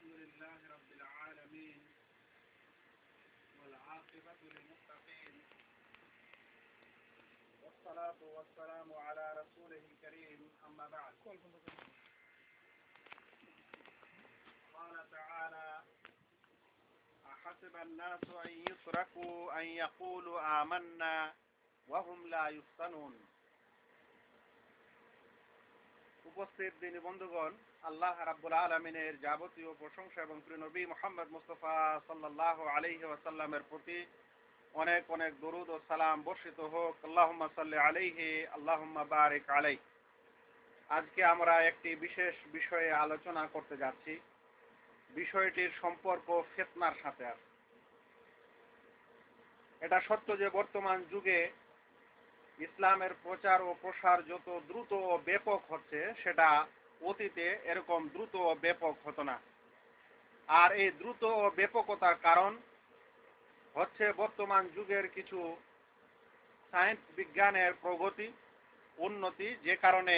الحمد لله رب العالمين والعاقبة للمتقين والصلاة والسلام على رسوله الكريم أما بعد قال تعالى أحسب الناس أن يتركوا أن يقولوا آمنا وهم لا يفتنون উপস্থিত দিনী বন্ধুগণ, আল্লাহ রাব্বুল আলামিনের যাবতীয় প্রশংসা এবং প্রিয় নবী মুহাম্মদ মুস্তাফা সাল্লাল্লাহু আলাইহি ওয়াসাল্লামের প্রতি অনেক অনেক দরুদ ও সালাম বর্ষিত হোক। আল্লাহুম্মা সাল্লি আলাইহি আল্লাহুম্মা বারিক আলাইহি। আজকে আমরা একটি বিশেষ বিষয়ে আলোচনা করতে যাচ্ছি। বিষয়টির সম্পর্ক ফিতনার সাথে আছে। এটা সত্য যে বর্তমান যুগে ইসলামের প্রচার ও প্রসার যত দ্রুত ও ব্যাপক হচ্ছে, সেটা অতীতে এরকম দ্রুত ও ব্যাপক হতো না। আর এই দ্রুত ও ব্যাপকতার কারণ হচ্ছে বর্তমান যুগের কিছু সায়েন্স বিজ্ঞানের প্রগতি, উন্নতি, যে কারণে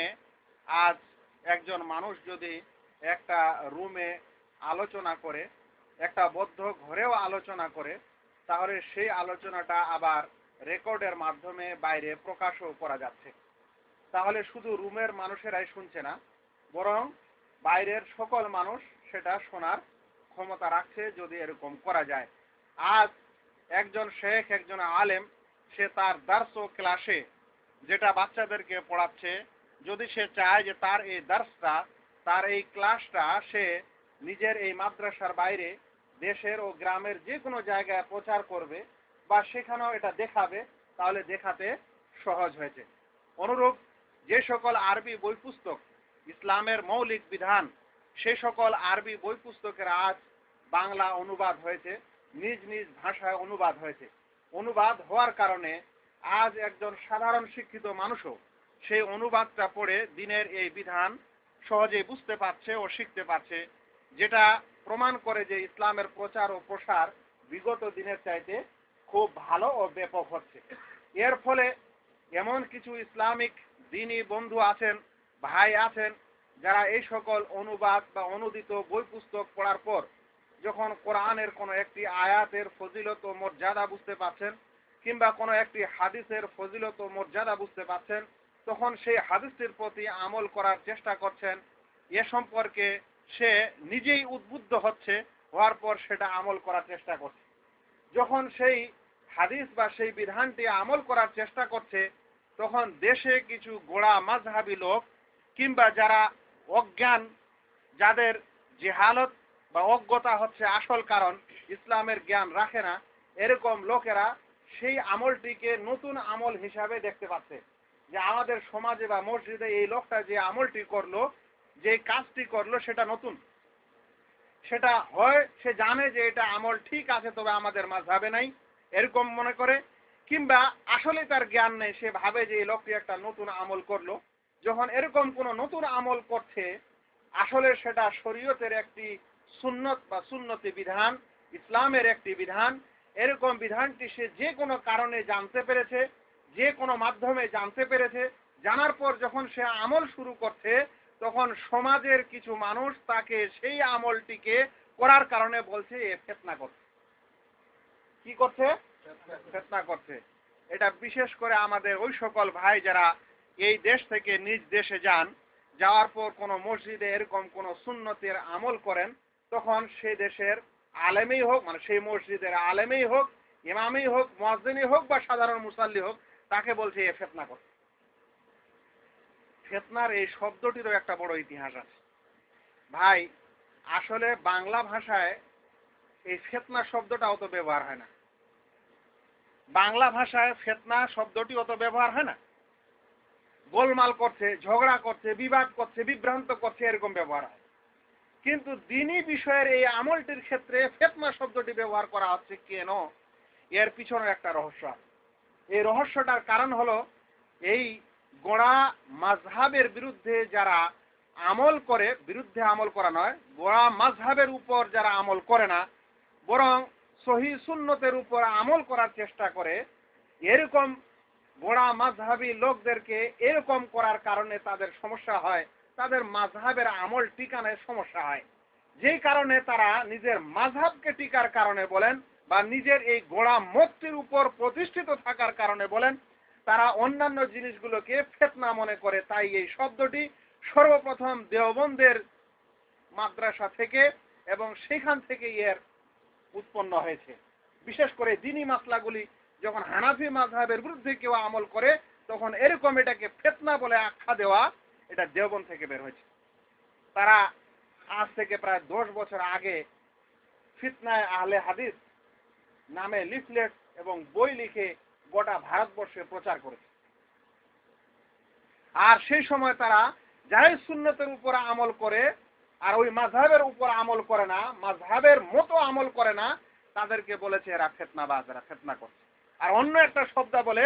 আজ একজন মানুষ যদি একটা রুমে আলোচনা করে, একটা বদ্ধ ঘরেও আলোচনা করে, তাহলে সেই আলোচনাটা আবার রেকর্ডের মাধ্যমে বাইরে প্রকাশও করা যাচ্ছে। তাহলে শুধু রুমের মানুষেরাই শুনছে না, বরং বাইরের সকল মানুষ সেটা শোনার ক্ষমতা রাখছে যদি এরকম করা যায়। আজ একজন শেখ, একজন আলেম, সে তার দার্স ও ক্লাসে যেটা বাচ্চাদেরকে পড়াচ্ছে, যদি সে চায় যে তার এই দার্সটা, তার এই ক্লাসটা সে নিজের এই মাদ্রাসার বাইরে দেশের ও গ্রামের যে কোনো জায়গায় প্রচার করবে বা সেখানেও এটা দেখাবে, তাহলে দেখাতে সহজ হয়েছে। অনুরূপ যে সকল আরবি বই পুস্তক ইসলামের মৌলিক বিধান, সে সকল আরবি বই পুস্তকের আজ বাংলা অনুবাদ হয়েছে, নিজ নিজ ভাষায় অনুবাদ হয়েছে। অনুবাদ হওয়ার কারণে আজ একজন সাধারণ শিক্ষিত মানুষও সেই অনুবাদটা পড়ে দিনের এই বিধান সহজেই বুঝতে পারছে ও শিখতে পারছে, যেটা প্রমাণ করে যে ইসলামের প্রচার ও প্রসার বিগত দিনের চাইতে খুব ভালো ও ব্যাপক হচ্ছে। এর ফলে এমন কিছু ইসলামিক দিনী বন্ধু আছেন, ভাই আছেন, যারা এই সকল অনুবাদ বা অনুদিত বই পুস্তক পড়ার পর যখন কোরআনের কোনো একটি আয়াতের ফজিলত ও মর্যাদা বুঝতে পারছেন, কিংবা কোনো একটি হাদিসের ফজিলত ও মর্যাদা বুঝতে পারছেন, তখন সেই হাদিসটির প্রতি আমল করার চেষ্টা করছেন। এ সম্পর্কে সে নিজেই উদ্বুদ্ধ হচ্ছে, হওয়ার পর সেটা আমল করার চেষ্টা করছে। যখন সেই হাদিস বা সেই বিধানটি আমল করার চেষ্টা করছে, তখন দেশে কিছু গোড়া মাযহাবী লোক, কিংবা যারা অজ্ঞান, যাদের জেহালত বা অজ্ঞতা হচ্ছে আসল কারণ, ইসলামের জ্ঞান রাখে না, এরকম লোকেরা সেই আমলটিকে নতুন আমল হিসাবে দেখতে পাচ্ছে। যে আমাদের সমাজে বা মসজিদে এই লোকটা যে আমলটি করলো, যে কাজটি করলো, সেটা নতুন। সেটা হয় সে জানে যে এটা আমল ঠিক আছে, তবে আমাদের মাযহাবে নাই, এরকম মনে করে, কিংবা আসলে তার জ্ঞান নেই, সে ভাবে যে এই লোকটি একটা নতুন আমল করলো। যখন এরকম কোনো নতুন আমল করছে, আসলে সেটা শরীয়তের একটি সুন্নত বা সুন্নতি বিধান, ইসলামের একটি বিধান, এরকম বিধানটি সে যে কোনো কারণে জানতে পেরেছে, যে কোনো মাধ্যমে জানতে পেরেছে, জানার পর যখন সে আমল শুরু করছে, তখন সমাজের কিছু মানুষ তাকে সেই আমলটিকে করার কারণে বলছে এ ফিতনা করছে। কি করছে? ফিতনা করছে। এটা বিশেষ করে আমাদের ওই সকল ভাই যারা এই দেশ থেকে নিজ দেশে যান, যাওয়ার পর কোনো মসজিদে এরকম কোনো সুন্নতের আমল করেন, তখন সেই দেশের আলেমেই হোক, মানে সেই মসজিদের আলেমেই হোক, ইমামই হোক, মুয়াজ্জিনই হোক বা সাধারণ মুসাল্লি হোক, তাকে বলছে এ ফিতনা করছে। ফিতনার এই শব্দটিরও একটা বড় ইতিহাস আছে ভাই। আসলে বাংলা ভাষায় এই ফিতনা শব্দটা অত ব্যবহার হয় না। বাংলা ভাষায় ফিতনা শব্দটি অত ব্যবহার হয় না। গোলমাল করছে, ঝগড়া করছে, বিবাদ করছে, বিভ্রান্ত করছে, এরকম ব্যবহার হয়। কিন্তু দ্বীনি বিষয়ের এই আমলটির ক্ষেত্রে ফিতনা শব্দটি ব্যবহার করা হচ্ছে কেন? এর পিছনে একটা রহস্য আছে। এই রহস্যটার কারণ হলো, এই গোড়া মাযহাবের বিরুদ্ধে যারা আমল করে, বিরুদ্ধে আমল করা নয়, গোড়া মাযহাবের উপর যারা আমল করে না, বরং সহিহ সুন্নতের উপর আমল করার চেষ্টা করে, এরকম গোড়া মাযহাবী লোকদেরকে এরকম করার কারণে তাদের সমস্যা হয়, তাদের মাযহাবের আমল টিকানোর সমস্যা হয়। যেই কারণে তারা নিজের মাযহাবকে টিকার কারণে বলেন বা নিজের এই গোড়া মুক্তির উপর প্রতিষ্ঠিত থাকার কারণে বলেন, তারা অন্যান্য জিনিসগুলোকে ফিতনা মনে করে। তাই এই শব্দটি সর্বপ্রথম দেওবন্দের মাদ্রাসা থেকে এবং সেখান থেকে এর উৎপন্ন হয়েছে। বিশেষ করে দ্বীনি মাসলাগুলি যখন হানাফি মাযহাবের বিরুদ্ধে কেউ আমল করে তখন এরকম এটাকে ফিতনা বলে আখ্যা দেওয়া, এটা দেওবন্দ থেকে বের হয়েছে। তারা আজ থেকে প্রায় 10 বছর আগে ফিতনায়ে আহলে হাদিস নামে লিফলেট এবং বই লিখে গোটা ভারতবর্ষে প্রচার করেছে। আর সেই সময় তারা জায়েজ সুন্নতের উপর আমল করে আর ওই মাযহাবের উপর আমল করে না, মাযহাবের মতো আমল করে না, তাদেরকে বলেছে এরা ফিতনাবাজ, এরা ফিতনা করছে। আর অন্য একটা শব্দ বলে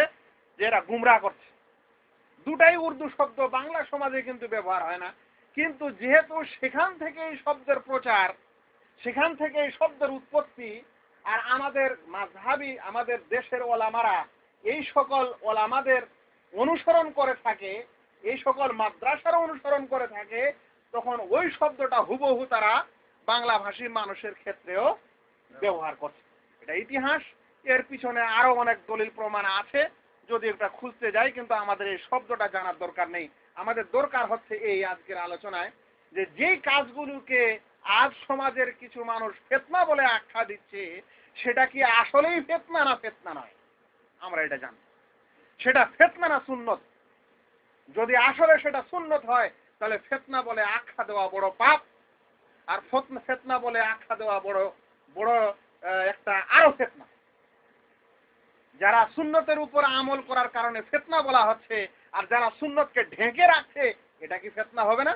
যে এরা গুমরাহ করছে। দুটাই উর্দু শব্দ, বাংলা সমাজে কিন্তু ব্যবহার হয় না। কিন্তু যেহেতু সেখান থেকে এই শব্দের প্রচার, সেখান থেকে এই শব্দের উৎপত্তি, আর আমাদের মাযহাবি আমাদের দেশের ওলামারা এই সকল ওলামাদের অনুসরণ করে থাকে, এই সকল মাদ্রাসার অনুসরণ করে থাকে, তখন ওই শব্দটা হুবহু তারা বাংলাভাষী মানুষের ক্ষেত্রেও ব্যবহার করছে। এটা ইতিহাস, এর পিছনে আরো অনেক দলিল প্রমাণ আছে যদি এটা খুঁজতে যাই, কিন্তু আমাদের এই শব্দটা জানার দরকার নেই। আমাদের দরকার হচ্ছে এই আজকের আলোচনায় যে যেই কাজগুলোকে আজ সমাজের কিছু মানুষ ফিতনা বলে আখ্যা দিচ্ছে, সেটা কি আসলেই ফিতনা না ফিতনা নয়, আমরা এটা জানি। সেটা ফিতনা না সুন্নত? যদি আসলে সেটা সুন্নত হয় তাহলে ফিতনা বলে আখ্যা দেওয়া বড় পাপ, আর ফিতনা বলে আখ্যা দেওয়া বড় বড় একটা আরো ফিতনা। যারা সুন্নতের উপর আমল করার কারণে ফিতনা বলা হচ্ছে, আর যারা সুন্নতকে ঢেকে রাখছে, এটা কি ফিতনা হবে না?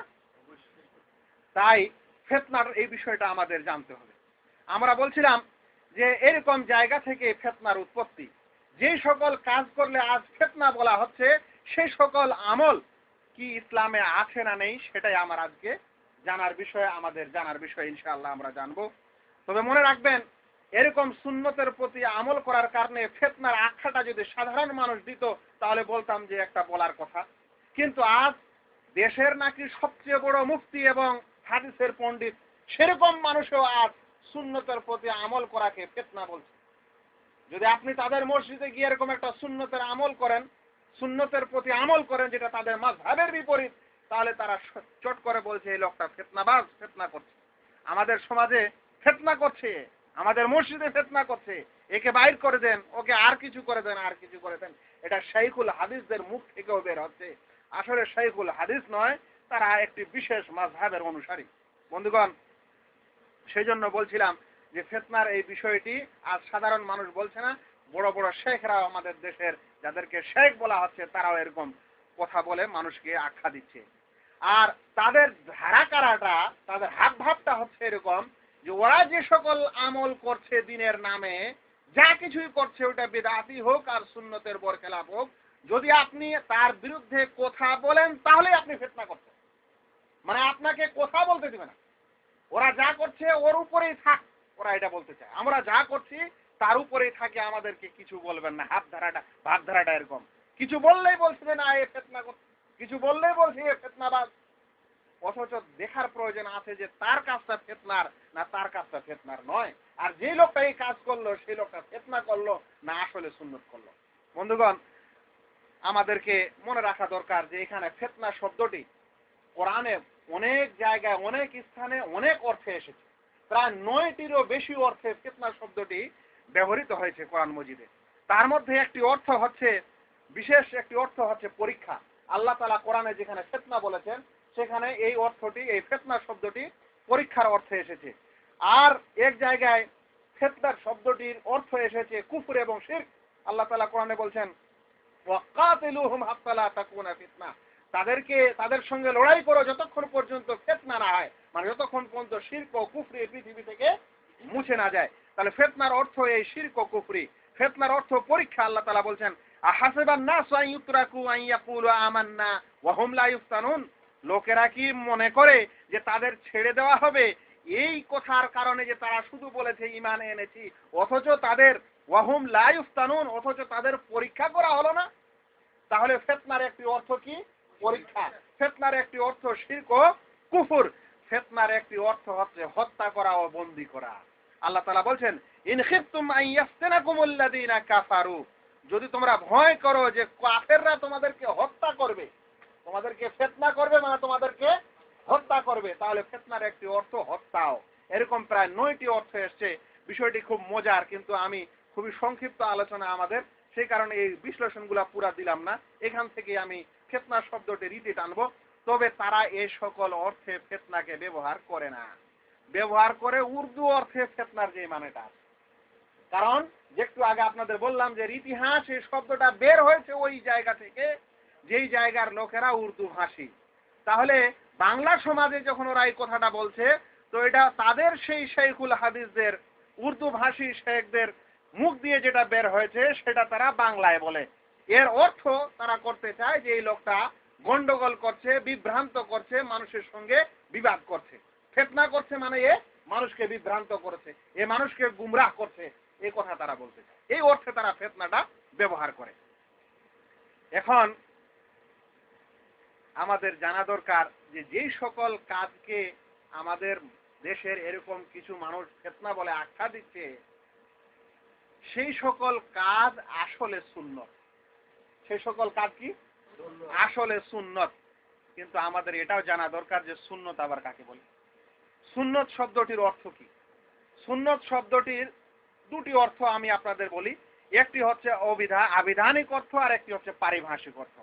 তাই ফিতনার এই বিষয়টা আমাদের জানতে হবে। আমরা বলছিলাম যে এরকম জায়গা থেকে ফিতনার উৎপত্তি। যে সকল কাজ করলে আজ ফিতনা বলা হচ্ছে, সেই সকল আমল কি ইসলামে আছে না নেই, সেটাই আমার আজকে জানার বিষয়, আমাদের জানার বিষয়। ইনশাআল্লাহ আমরা জানবো। তবে মনে রাখবেন, এরকম সুন্নতের প্রতি আমল করার কারণে ফিতনার আখ্যাটা যদি সাধারণ মানুষ দিত তাহলে বলতাম যে একটা বলার কথা। কিন্তু আজ দেশের নাকি সবচেয়ে বড় মুফতি এবং হাদিসের পণ্ডিত, সেরকম মানুষও আজ সুন্নতের প্রতি আমল করাকে ফিতনা বলছে। যদি আপনি তাদের মসজিদে গিয়ে এরকম একটা সুন্নতের আমল করেন, সুন্নতের প্রতি আমল করেন যেটা তাদের মাযহাবের বিপরীত, তাহলে তারা চট করে বলছে এই লোকটা ফিতনাবাজ, ফিতনা করছে, আমাদের সমাজে ফিতনা করছে, আমাদের মসজিদে ফিতনা করছে, একে বাইর করে দেন, ওকে আর কিছু করে দেন, আর কিছু করে দেন। এটা শাইখুল হাদিসদের মুখ থেকেও বের হচ্ছে। আসলে শাইখুল হাদিস নয়, তারা একটি বিশেষ মাযহাবের অনুসারী। বন্ধুগণ, সেই জন্য বলছিলাম যে ফিতনার এই বিষয়টি আজ সাধারণ মানুষ বলছে না, বড় বড় শেখরা আমাদের দেশের, যাদেরকে শেখ বলা হচ্ছে, তারাও এরকম কথা বলে মানুষকে আখ্যা দিচ্ছে। আর তাদের ধারাকারাটা, তাদের হাত ভাবটা হচ্ছে এরকম যে ওরা যে সকল আমল করছে দিনের নামে, যা কিছুই করছে, ওটা বিদআতি হোক আর সুন্নতের বরখেলাপ হোক, যদি আপনি তার বিরুদ্ধে কথা বলেন তাহলে আপনি ফিতনা করছেন। মানে আপনাকে কথা বলতে দিবে না। ওরা যা করছে ওর উপরেই থাক, ওরা এটা বলতে চায়। আমরা যা করছি তার উপরেই থাকে, আমাদেরকে কিছু বলবেন না। ভাবধারাটা এরকম। কিছু বললেই বলছে না এ ফিতনা করছে, কিছু বললেই বলছে এ ফিতনাবাজ। অথচ দেখার প্রয়োজন আছে যে তার কাজটা ফিতনার না তার কাজটা ফিতনার নয়, আর যে লোকটা এই কাজ করলো সেই লোকটা ফিতনা করলো না আসলে সুন্নত করলো। বন্ধুগণ, আমাদেরকে মনে রাখা দরকার যে এখানে ফিতনা শব্দটি কোরআনে অনেক জায়গায়, অনেক স্থানে, অনেক অর্থে এসেছে। প্রায় 9টিরও বেশি অর্থে ফিতনা শব্দটি ব্যবহৃত হয়েছে কোরআন মজিদে। তার মধ্যে একটি অর্থ হচ্ছে, বিশেষ একটি অর্থ হচ্ছে পরীক্ষা। আল্লাহ তাআলা কোরআনে যেখানে ফিতনা বলেছেন, সেখানে এই অর্থটি, এই ফিতনা শব্দটি পরীক্ষার অর্থে এসেছে। আর এক জায়গায় ফিতনার শব্দটির অর্থ এসেছে কুফর এবং শিরক। আল্লাহ তাআলা কোরআনে বলছেন, ওয়াকাতিলুহুম হাত্তা লা তাকুনা ফিতনা, তাদেরকে, তাদের সঙ্গে লড়াই করো যতক্ষণ পর্যন্ত ফিতনা না হয়, মানে যতক্ষণ পর্যন্ত শিরক ও কুফরি এই পৃথিবী থেকে মুছে না যায়। তাহলে ফিতনার অর্থ এই শিরক ও কুফরি, ফিতনার অর্থ পরীক্ষা। আল্লাহ তাআলা বলছেন, আহাসিবান নাসু আন ইউতরাকু আন ইয়াকুলু আমান্না ওয়া হুম লা ইফতানুন, লোকেরা কি মনে করে যে তাদের ছেড়ে দেওয়া হবে এই কথার কারণে যে তারা শুধু বলেছে ঈমান এনেছি, অথচ তাদের ওয়া হুম লা ইফতানুন, অথচ তাদের পরীক্ষা করা হলো না? তাহলে ফিতনার একটি অর্থ কি? পরীক্ষা। ফিতনার একটি অর্থ শিরক ও কুফর। ফিতনার একটি অর্থ হচ্ছে হত্যা করা ও বন্দী করা। আল্লাহ তাআলা বলছেন, ইন খিফতুম আন ইয়াফতিনাকুমুল্লাযীনা কাফারু, যদি তোমরা ভয় করো যে কাফেররা তোমাদেরকে হত্যা করবে, তোমাদেরকে ফিতনা করবে মানে তোমাদেরকে হত্যা করবে, তাহলে ফিতনার একটি অর্থ হত্যাও। এরকম প্রায় 9টি অর্থ এসেছে। বিষয়টি খুব মজার, কিন্তু আমি খুবই সংক্ষিপ্ত আলোচনা আমাদের, সেই কারণে এই বিশ্লেষণগুলো পুরা দিলাম না। এখান থেকে আমি ফিতনা শব্দটি রীতি টানবো। তবে তারা এই সকল অর্থে ফিতনাকে ব্যবহার করে না, ব্যবহার করে উর্দু অর্থে ফিতনার যে মানেটা। কারণ যে একটু আগে আপনাদের বললাম যে ইতিহাস এই শব্দটা বের হয়েছে ওই জায়গা থেকে যেই জায়গার লোকেরা উর্দু ভাষী। তাহলে বাংলা সমাজে যখন ওরা এই কথাটা বলছে, তো এটা তাদের সেই শেখুল হাদিসদের উর্দু ভাষী শেখদের মুখ দিয়ে যেটা বের হয়েছে সেটা তারা বাংলায় বলে। এর অর্থ তারা করতে চায় যে এই লোকটা গন্ডগোল করছে, বিভ্রান্ত করছে, মানুষের সঙ্গে বিবাদ করছে। ফিতনা করছে মানে এ মানুষকে বিভ্রান্ত করেছে, এ মানুষকে গুমরাহ করছে, এই কথা তারা বলতে চায়। এই অর্থে তারা ফিতনাটা ব্যবহার করে। এখন আমাদের জানা দরকার যে যেই সকল কাজকে আমাদের দেশের এরকম কিছু মানুষ ফিতনা বলে আখ্যা দিচ্ছে, সেই সকল কাজ আসলে সুন্নত। সেই সকল কাজ কি আসলে সুন্নত। কিন্তু আমাদের এটাও জানা দরকার যে সুন্নত আবার কাকে বলে। সুন্নত শব্দটির অর্থ কি? সুন্নত শব্দটির দুটি অর্থ আমি আপনাদের বলি। একটি হচ্ছে আবিধানিক অর্থ, আর একটি হচ্ছে পারিভাষিক অর্থ।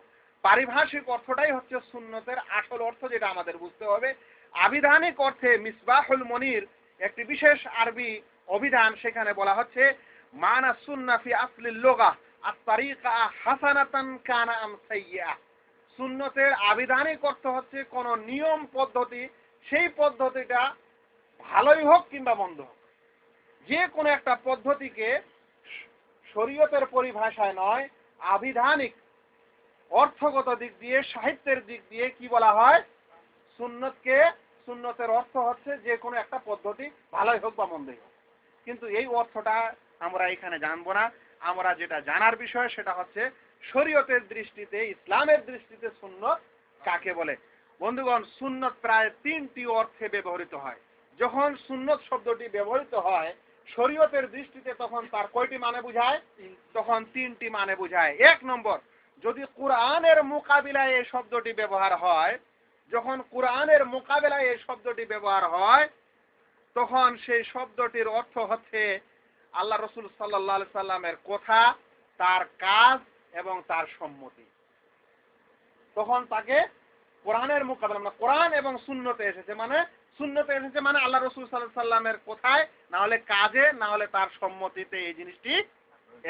পারিভাষিক অর্থটাই হচ্ছে সুন্নতের আসল অর্থ, যেটা আমাদের বুঝতে হবে। আবিধানিক অর্থে মিসবাহুল মনির একটি বিশেষ আরবি অভিধান, সেখানে বলা হচ্ছে মানা সুন্নাহ ফি আসলিল লুগা আত-তারিকা হাসানাতান কানা আম সাইয়্যা। সুন্নতের আবিধানিক অর্থ হচ্ছে কোন নিয়ম পদ্ধতি, সেই পদ্ধতিটা ভালোই হোক কিংবা মন্দ হোক। যে কোনো একটা পদ্ধতিকে শরীয়তের পরিভাষায় নয়, আবিধানিক অর্থগত দিক দিয়ে, সাহিত্যের দিক দিয়ে কি বলা হয়? সুন্নতকে। সুন্নতের অর্থ হচ্ছে যে কোনো একটা পদ্ধতি ভালোই হোক বা মন্দই হোক। কিন্তু এই অর্থটা আমরা এখানে জানবো না। আমরা যেটা জানার বিষয় সেটা হচ্ছে শরীয়তের দৃষ্টিতে, ইসলামের দৃষ্টিতে সুন্নত কাকে বলে। বন্ধুগণ, সুন্নত প্রায় 3টি অর্থে ব্যবহৃত হয়। যখন সুন্নত শব্দটি ব্যবহৃত হয় শরীয়তের দৃষ্টিতে, তখন তার কয়টি মানে বুঝায়? তখন 3টি মানে বুঝায়। 1 নম্বর, যদি কোরআনের মোকাবিলায় এই শব্দটি ব্যবহার হয়, যখন কোরআনের মোকাবিলায় এই শব্দটি ব্যবহার হয়, তখন সেই শব্দটির অর্থ হচ্ছে আল্লাহ রসুল সাল্লাল্লাহু আলাইহি সাল্লামের কথা, তার কাজ এবং তার সম্মতি। তখন তাকে কোরআনের মোকাবিলা, মানে কোরআন এবং সুন্নতে এসেছে মানে, সুন্নতে এসেছে মানে আল্লাহ রসুল সাল্লাল্লাহু আলাইহি সাল্লামের কথায়, না হলে কাজে, না হলে তার সম্মতিতে এই জিনিসটি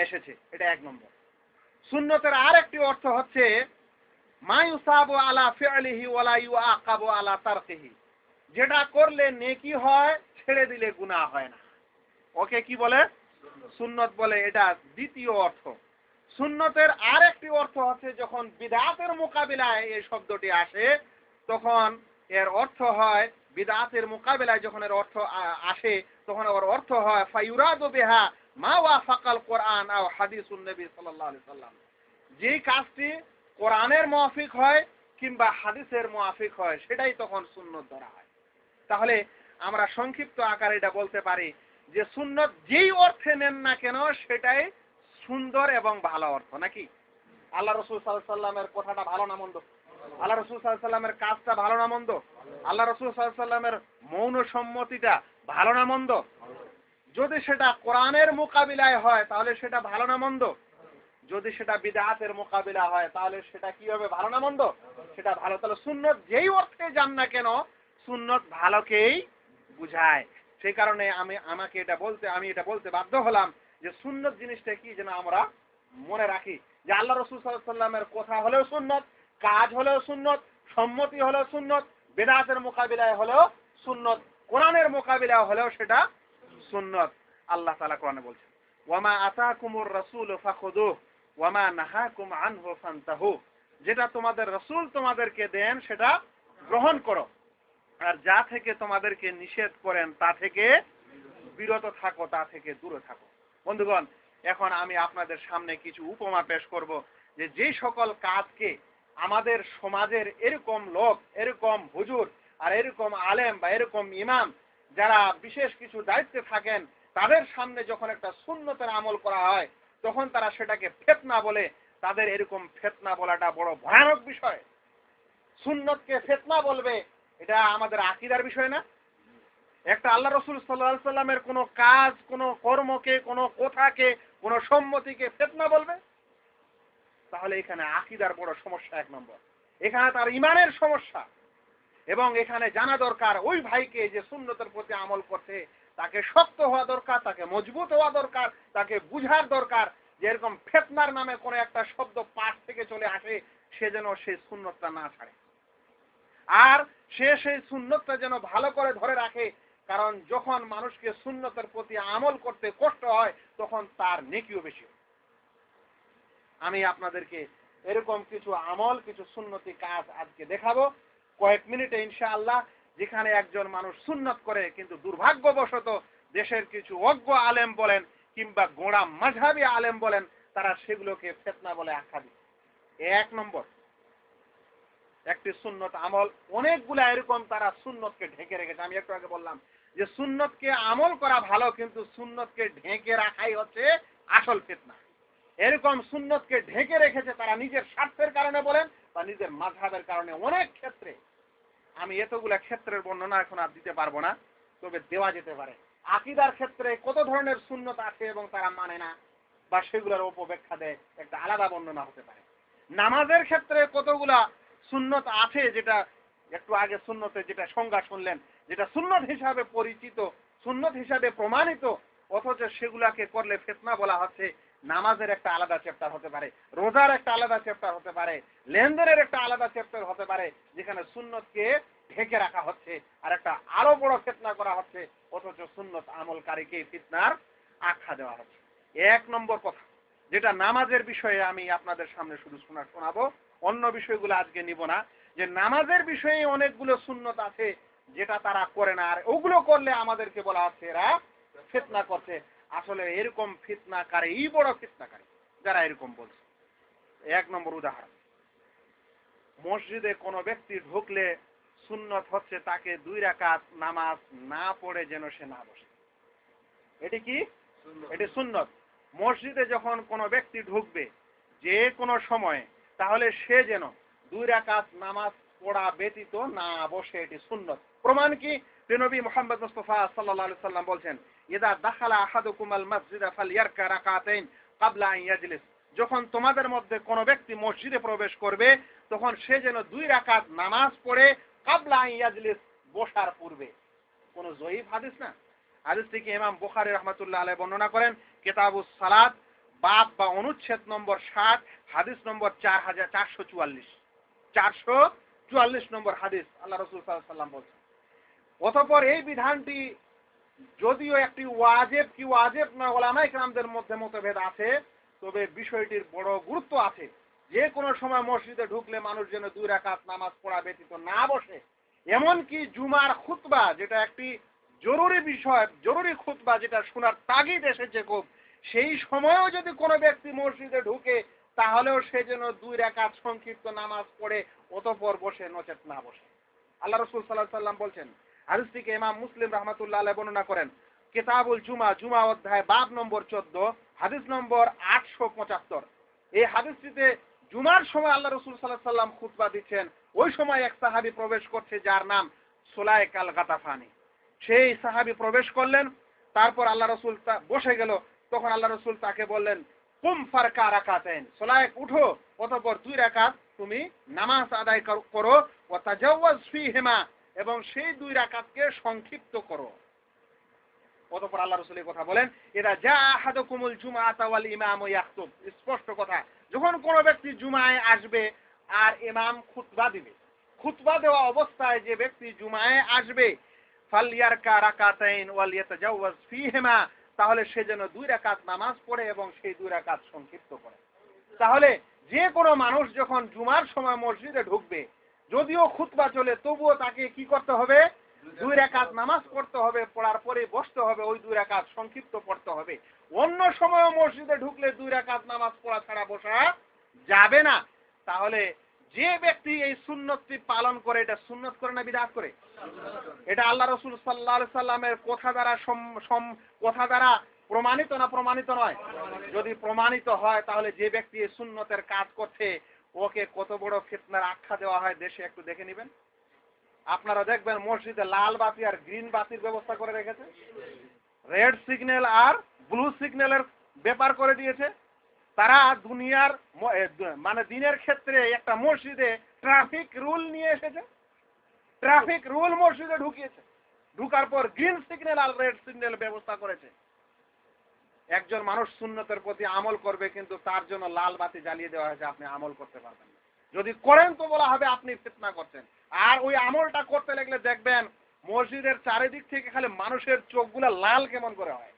এসেছে। এটা 1 নম্বর। সুন্নতের আরেকটি অর্থ হচ্ছে মা ইউসাবু আলা ফি'লিহি ওয়া লা ইউআকাবু আলা তারকিহি। যেটা করলে নেকি হয়, ছেড়ে দিলে গুনাহ হয় না, ওকে কি বলে? সুন্নত বলে। এটা দ্বিতীয় অর্থ। সুন্নতের আরেকটি অর্থ হচ্ছে যখন বিদআতের মোকাবিলায় এই শব্দটি আসে, তখন এর অর্থ হয়, বিদআতের মোকাবিলায় যখন এর অর্থ আসে, তখন ওর অর্থ হয় ফায়ুরাদু বিহা মা ওয়াফাকাল কোরআন আও হাদিসুন নবী সাল্লাল্লাহু আলাইহি সাল্লাম। যেই কাজটি কোরআনের মুআফিক হয় কিংবা হাদিসের মুআফিক হয়, সেটাই তখন সুন্নত ধরা হয়। তাহলে আমরা সংক্ষিপ্ত আকারে এটা বলতে পারি যে সুন্নত যেই অর্থে নেন না কেন সেটাই সুন্দর এবং ভালো অর্থ, নাকি? আল্লাহ রসুল সাল্লাল্লাহু আলাইহি সাল্লামের কথাটা ভালো না মন্দ? আল্লাহ রসুল সাল্লাল্লাহু আলাইহি সাল্লামের কাজটা ভালো না মন্দ? আল্লাহ রসুল সাল্লাল্লাহু আলাইহি সাল্লামের মৌন সম্মতিটা ভালো না মন্দ? যদি সেটা কোরআনের মোকাবিলায় হয় তাহলে সেটা ভালো না মন্দ? যদি সেটা বিদআতের মোকাবিলা হয় তাহলে সেটা কি হবে? ভালো না মন্দ? সেটা ভালো। তাহলে সুন্নত যেই অর্থে যান না কেন, সুন্নত ভালোকেই বুঝায়। সেই কারণে আমি এটা বলতে বাধ্য হলাম যে সুন্নত জিনিসটা কি যেন আমরা মনে রাখি, যে আল্লাহ রসুল সাল্লাল্লাহু আলাইহি সাল্লামের কথা হলেও সুন্নত, কাজ হলেও সুন্নত, সম্মতি হলেও সুন্নত, বিদআতের মোকাবিলায় হলেও সুন্নত, কোরআনের মোকাবিলায় হলেও সেটা সুন্নত। আল্লাহ তাআলা কোরআনে বলছেন, ওয়ামা আতাকুমুর রাসূলু ফাখুযুহু ওয়ামা নাহাকুম আনহু ফান্তাহু। যেটা তোমাদের রাসূল তোমাদেরকে দেন সেটা গ্রহণ করো, আর যা থেকে তোমাদেরকে নিষেধ করেন তা থেকে বিরত থাকো, তা থেকে দূরে থাকো। বন্ধুগণ, এখন আমি আপনাদের সামনে কিছু উপমা পেশ করব যে সকল কাজকে আমাদের সমাজের এরকম লোক, এরকম হুজুর আর এরকম আলেম বা এরকম ইমাম যারা বিশেষ কিছু দায়িত্বে থাকেন, তাদের সামনে যখন একটা সুন্নতের আমল করা হয় তখন তারা সেটাকে ফিতনা বলে। তাদের এরকম ফিতনা বলাটা বড় ভয়ানক বিষয়। সুন্নতকে ফিতনা বলবে, এটা আমাদের আকীদার বিষয় না? একটা আল্লাহ রাসূল সাল্লাল্লাহু আলাইহি সাল্লামের কোনো কাজ, কোনো কর্মকে, কোনো কথাকে, কোনো সম্মতিকে ফিতনা বলবে? তাহলে এখানে আকীদার বড় সমস্যা, এক নম্বর। এখানে তার ঈমানের সমস্যা। এবং এখানে জানা দরকার ওই ভাইকে যে সুন্নতের প্রতি আমল করছে তাকে শক্ত হওয়া দরকার, তাকে মজবুত হওয়া দরকার, তাকে বুঝার দরকার যে এরকম ফিতনার নামে কোনো একটা শব্দ পাঠ থেকে চলে আসে, সে যেন সেই সুন্নতটা না ছাড়ে, আর সে সেই সুন্নতটা যেন ভালো করে ধরে রাখে। কারণ যখন মানুষকে সুন্নতের প্রতি আমল করতে কষ্ট হয় তখন তার নেকিও বেশি হয়। আমি আপনাদেরকে এরকম কিছু আমল, কিছু সুন্নতি কাজ আজকে দেখাবো কয়েক মিনিটে ইনশাআল্লাহ, যেখানে একজন মানুষ সুন্নত করে কিন্তু দুর্ভাগ্যবশত দেশের কিছু অজ্ঞ আলেম বলেন কিংবা গোঁড়া মাযহাবী আলেম বলেন, তারা সেগুলোকে ফিতনা বলে আখ্যা দিচ্ছে। এক নম্বর, একটি সুন্নত আমল, অনেকগুলা এরকম তারা সুন্নতকে ঢেকে রেখেছে। আমি একটু আগে বললাম যে সুন্নতকে আমল করা ভালো, কিন্তু সুন্নতকে ঢেকে রাখাই হচ্ছে আসল ফিতনা। এরকম সুন্নতকে ঢেকে রেখেছে তারা নিজের স্বার্থের কারণে বলেন বা নিজের মাযহাবের কারণে। অনেক ক্ষেত্রে, আমি এতগুলা ক্ষেত্রের বর্ণনা এখন আর দিতে পারবো না, তবে দেওয়া যেতে পারে। আকীদার ক্ষেত্রে কত ধরনের সুন্নত আছে এবং তারা মানে না বা সেগুলোর অপব্যাখ্যা দেয়, একটা আলাদা বর্ণনা হতে পারে। নামাজের ক্ষেত্রে কতগুলা সুন্নত আছে, যেটা একটু আগে সুন্নতের যেটা সংজ্ঞা শুনলেন, যেটা সুন্নত হিসাবে পরিচিত, সুন্নত হিসাবে প্রমাণিত, অথচ সেগুলাকে করলে ফিতনা বলা হচ্ছে। নামাজের একটা আলাদা চ্যাপ্টার হতে পারে, রোজার একটা আলাদা চ্যাপ্টার হতে পারে, লেনদেনের একটা আলাদা চ্যাপ্টার হতে পারে, যেখানে সুন্নতকে ঢেকে রাখা হচ্ছে আর একটা আরো বড় ফিতনা করা হচ্ছে, অথচ সুন্নত আমলকারীকে ফিতনার আখ্যা দেওয়া হচ্ছে। এক নম্বর কথা, যেটা নামাজের বিষয়ে আমি আপনাদের সামনে শুধু শোনাবো, অন্য বিষয়গুলো আজকে নিব না, যে নামাজের বিষয়ে অনেকগুলো সুন্নত আছে যেটা তারা করে না, আর ওগুলো করলে আমাদেরকে বলা হচ্ছে এরা ফিতনা করছে। আসলে এরকম ফিতনাকারী বড় ফিতনাকারী যারা এরকম বলছে। এক নম্বর উদাহরণ, মসজিদে কোনো ব্যক্তি ঢুকলে সুন্নত হচ্ছে তাকে 2 রাকাত নামাজ না পড়ে যেন সে না বসে। এটি কি? এটি সুন্নত। মসজিদে যখন কোনো ব্যক্তি ঢুকবে যে কোনো সময়ে, তাহলে সে যেন 2 রাকাত নামাজ পড়া ব্যতীত না বসে, এটি সুন্নত। প্রমাণ কি? নবী মুহাম্মদ মুস্তাফা সাল্লাল্লাহু আলাইহি সাল্লাম বলছেন, ইযা দাখালা আহাদুকুমাল মাসজিদা ফালইয়ারকা রাকাতাইন ক্বাবলা আন ইয়াজলিস। যখন তোমাদের মধ্যে কোনো ব্যক্তি মসজিদে প্রবেশ করবে তখন সে যেন 2 রাকাত নামাজ পড়ে ক্বাবলা আন ইয়াজলিস, বসার পূর্বে। কোন জয়ীফ হাদিস না, হাদিসটিকে ইমাম বুখারী রাহমাতুল্লাহ আলাইহি বর্ণনা করেন কিতাবুস সালাত, বাব বা অনুচ্ছেদ নম্বর 60, হাদিস নম্বর 4444, 444 নম্বর হাদিস। আল্লাহ রাসূল সাল্লাল্লাহু আলাইহি সাল্লাম বলেন, অতঃপর এই বিধানটি যদিও একটি ওয়াজিব কি ওয়াজিব না উলামায়ে কেরামদের মধ্যে মতভেদ আছে, তবে বিষয়টির বড় গুরুত্ব আছে। যে কোনো সময় মসজিদে ঢুকলে মানুষ যেন 2 রাকাত নামাজ পড়া ব্যতীত না বসে। এমনকি জুমার খুতবা, যেটা একটি জরুরি বিষয়, জরুরি খুতবা যেটা শোনার তাগিদ এসেছে খুব, সেই সময়ও যদি কোনো ব্যক্তি মসজিদে ঢুকে তাহলেও সে যেন 2 রাকাত সংক্ষিপ্ত নামাজ পড়ে অতঃপর বসে, নচেত না বসে। আল্লাহ রাসূল সাল্লাল্লাহু আলাইহি সাল্লাম বলছেন, হাদিসটিকে ইমাম মুসলিম রাহমাতুল্লাহ আলাইহি বর্ণনা করেন কিতাবুল জুমা, জুমা অধ্যায় বাব নম্বর 14, হাদিস নম্বর 875। এই হাদিসটিতে জুমার সময় আল্লাহ রাসূল সাল্লাল্লাহু আলাইহি সাল্লাম খুতবা দিচ্ছেন। ওই সময় এক সাহাবী প্রবেশ করছে যার নাম সুলাইক আল গাতাফানি। সেই সাহাবী প্রবেশ করলেন, তারপর আল্লাহ রাসূল বসে গেল। তখন আল্লাহ রাসূল তাকে বললেন, কুম ফারকা রাকাতাইন, সুলাইক উঠো, অতঃপর 2 রাকাত তুমি নামাজ আদায় করো, ওয়া তাজাওয়াজ ফীহিমা, এবং সেই 2 রাকাতকে সংক্ষিপ্ত করো। অতঃপর আল্লাহ রাসূল এই কথা বলেন, ইদা জা আহাদুকুমুল জুমআতা ওয়াল ইমামু ইয়াখতুব, স্পষ্ট কথা, যখন কোনো ব্যক্তি জুমায় আসবে আর ইমাম খুতবা দিবে, খুতবা দেওয়া অবস্থায় যে ব্যক্তি জুমায় আসবে, ফালইয়ারকা রাকাতাইন ওয়াল ইয়াতাজাওয়াজ ফীহিমা, তাহলে সে যেন 2 রাকাত নামাজ পড়ে এবং সেই 2 রাকাত সংক্ষিপ্ত করে। তাহলে যে কোনো মানুষ যখন জুমার সময় মসজিদে ঢুকবে, যদিও খুতবা চলে তবুও তাকে কি করতে হবে? 2 রাকাত নামাজ পড়তে হবে, পড়ার পরে বসতে হবে, ওই 2 রাকাত সংক্ষিপ্ত পড়তে হবে। অন্য সময় মসজিদে ঢুকলে 2 রাকাত নামাজ পড়া ছাড়া বসা যাবে না। তাহলে যে ব্যক্তি এই সুন্নতটি পালন করে, এটা সুন্নত করে না বিদআত করে? এটা আল্লাহ রাসূল সাল্লাল্লাহু আলাইহি সাল্লামের কথা দ্বারা প্রমাণিত না প্রমাণিত নয়? যদি প্রমাণিত হয় তাহলে যে ব্যক্তি এই সুন্নতের কাজ করছে ওকে কত বড় ফিতনার আখ্যা দেওয়া হয় দেশে একটু দেখে নেবেন। আপনারা দেখবেন মসজিদে লাল বাতি আর গ্রিন বাতির ব্যবস্থা করে রেখেছে, রেড সিগন্যাল আর ব্লু সিগন্যালের ব্যাপার করে দিয়েছে। তারা দুনিয়ার মানে দিনের ক্ষেত্রে একটা মসজিদে ট্রাফিক রুল নিয়ে এসেছে, ট্রাফিক রুল মসজিদে ঢুকিয়েছে, ঢুকার পর গ্রিন সিগন্যাল আর রেড সিগন্যাল ব্যবস্থা করেছে। একজন মানুষ সুন্নতের প্রতি আমল করবে কিন্তু তার জন্য লাল বাতি জ্বালিয়ে দেওয়া হয়েছে, আপনি আমল করতে পারবেন না। যদি করেন তো বলা হবে আপনি ফিতনা করছেন। আর ওই আমলটা করতে লাগলে দেখবেন মসজিদের চারিদিক থেকে খালি মানুষের চোখগুলো লাল কেমন করে হয়,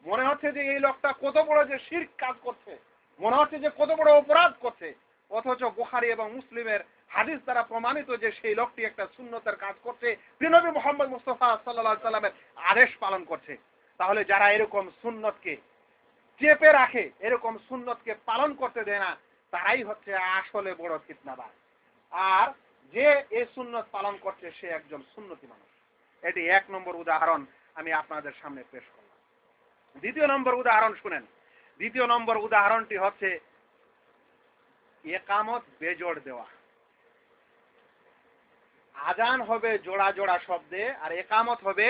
মনে হচ্ছে যে এই লোকটা কত বড় যে শিরক কাজ করছে, মনে হচ্ছে যে কত বড় অপরাধ করছে। অথচ বুখারী এবং মুসলিমের হাদিস দ্বারা প্রমাণিত যে সেই লোকটি একটা সুন্নতের কাজ করছে, নবী মুহাম্মদ মুস্তাফা সাল্লাল্লাহু আলাইহি সাল্লামের আদেশ পালন করছে। তাহলে যারা এরকম সুন্নতকে চেপে রাখে, এরকম সুন্নতকে পালন করতে দেয় না, তারাই হচ্ছে আসলে বড় ফিতনাবাজ। আর যে এই সুন্নত পালন করছে সে একজন সুন্নতি মানুষ। এটি 1 নম্বর উদাহরণ আমি আপনাদের সামনে পেশ করলাম। 2 নম্বর উদাহরণ শুনেন। 2 নম্বর উদাহরণটি হচ্ছে ইকামত বেজোড় দেওয়া। আজান হবে জোড়া জোড়া শব্দে আর ইকামত হবে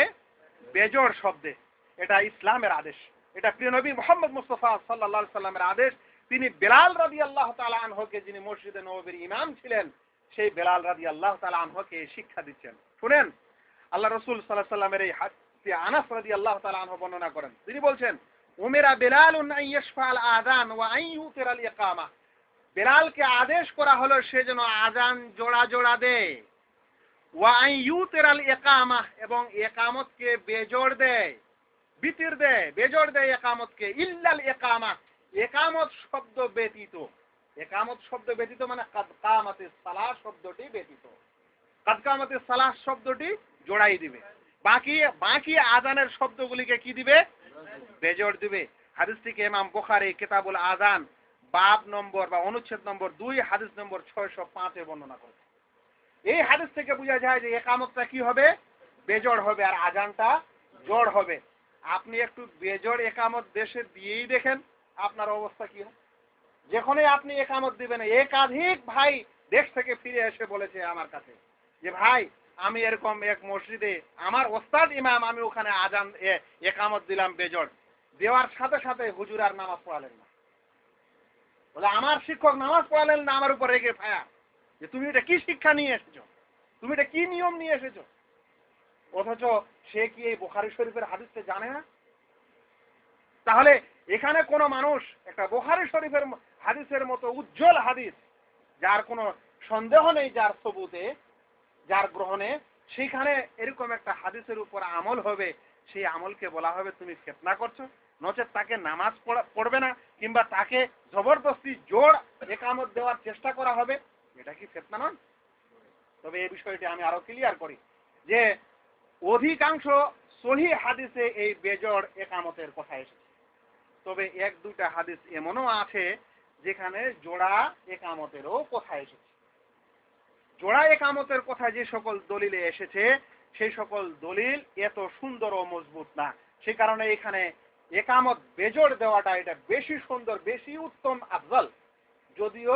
বেজোড় শব্দে। এটা ইসলামের আদেশ, এটা প্রিয় নবী মুহাম্মদ মুস্তাফা সাল্লাল্লাহু আলাইহি সাল্লামের আদেশ। তিনি বেলাল রাদিয়াল্লাহু তাআলা আনহুকে, যিনি মসজিদে নববীর ইমাম ছিলেন, সেই বেলাল রাদিয়াল্লাহু তাআলা আনহুকে শিক্ষা দিচ্ছেন। শুনেন, আল্লাহ রাসূল সাল্লাল্লাহু আলাইহি সাল্লামের এই হাদিসে আনাস রাদিয়াল্লাহু তাআলা আনহু বর্ণনা করেন। তিনি বলছেন, উমিরা বেলালুন আন ইয়াশফাল আযান ওয়া আন ইউতিরাল ইকামা। বেলালকে আদেশ করা হলো সে যেন আযান জোড়া জোড়া দেয়, ওয়া আন ইউতিরাল ইকামা, এবং ইকামতকে বেজোড় দেয়, বিতির দেয়, বেজোড় দেয় ইকামতকে, ইল্লাল ইকামা, ইকামত শব্দ ব্যতীত। ইকামত শব্দ ব্যতীত মানে কাদ কামাতিস সালাহ শব্দটি ব্যতীত। কাদ কামাতিস সালাহ শব্দটি জোড়াই দিবে, বাকি আযানের শব্দগুলিকে কি দিবে? বেজোড় দিবে। হাদিসটিকে ইমাম বুখারী কিতাবুল আযান বাব নম্বর বা অনুচ্ছেদ নম্বর 2 হাদিস নম্বর 605 এ বর্ণনা করেছে। এই হাদিস থেকে বোঝা যায় যে ইকামতটা কি হবে? বেজোড় হবে, আর আযানটা জোড় হবে। আপনি একটু বেজোড় ইকামত দেশে দিয়েই দেখেন আপনার অবস্থা কি হয়। যখনই আপনি ইকামত দিবেন, একাধিক ভাই দেশ থেকে ফিরে এসে বলেছে আমার কাছে যে ভাই আমি এরকম এক মসজিদে আমার ওস্তাদ ইমাম, আমি ওখানে আযান ইকামত দিলাম বেজোড়, দেওয়ার সাথে সাথে হুজুর আর নামাজ পড়ালেন না। বলে আমার শিক্ষক নামাজ পড়ালেন না, আমার উপর রেগে ফায়া যে তুমি এটা কি শিক্ষা নিয়ে এসেছো, তুমি এটা কি নিয়ম নিয়ে এসেছো। অথচ সে কি এই বুখারী শরীফের হাদিসটা জানে না? তাহলে এখানে কোন মানুষ একটা বুখারী শরীফের হাদিসের মতো উজ্জ্বল হাদিস, যার কোনো সন্দেহ নেই, যার সবুতে, যার গ্রহণে, সেখানে এরকম একটা হাদিসের উপর আমল হবে, সেই আমলকে বলা হবে তুমি ফিতনা করছো, নচেত তাকে নামাজ পড়বে না, কিংবা তাকে জবরদস্তি জোড় ইকামত দেওয়ার চেষ্টা করা হবে। এটা কি ফিতনা নয়? তবে এই বিষয়টি আমি আরো ক্লিয়ার করি যে অধিকাংশ সহিহ হাদিসে এই বেজোড় ইকামতের কথা এসেছে। তবে 1-2টা হাদিস এমনও আছে যেখানে জোড়া ইকামতেরও কথা এসেছে। জোড়া ইকামতের কথা যে সকল দলিলে এসেছে সেই সকল দলিল এত সুন্দর ও মজবুত না, সেই কারণে এখানে ইকামত বেজোড় দেওয়াটা এটা বেশি সুন্দর, বেশি উত্তম, আফজল। যদিও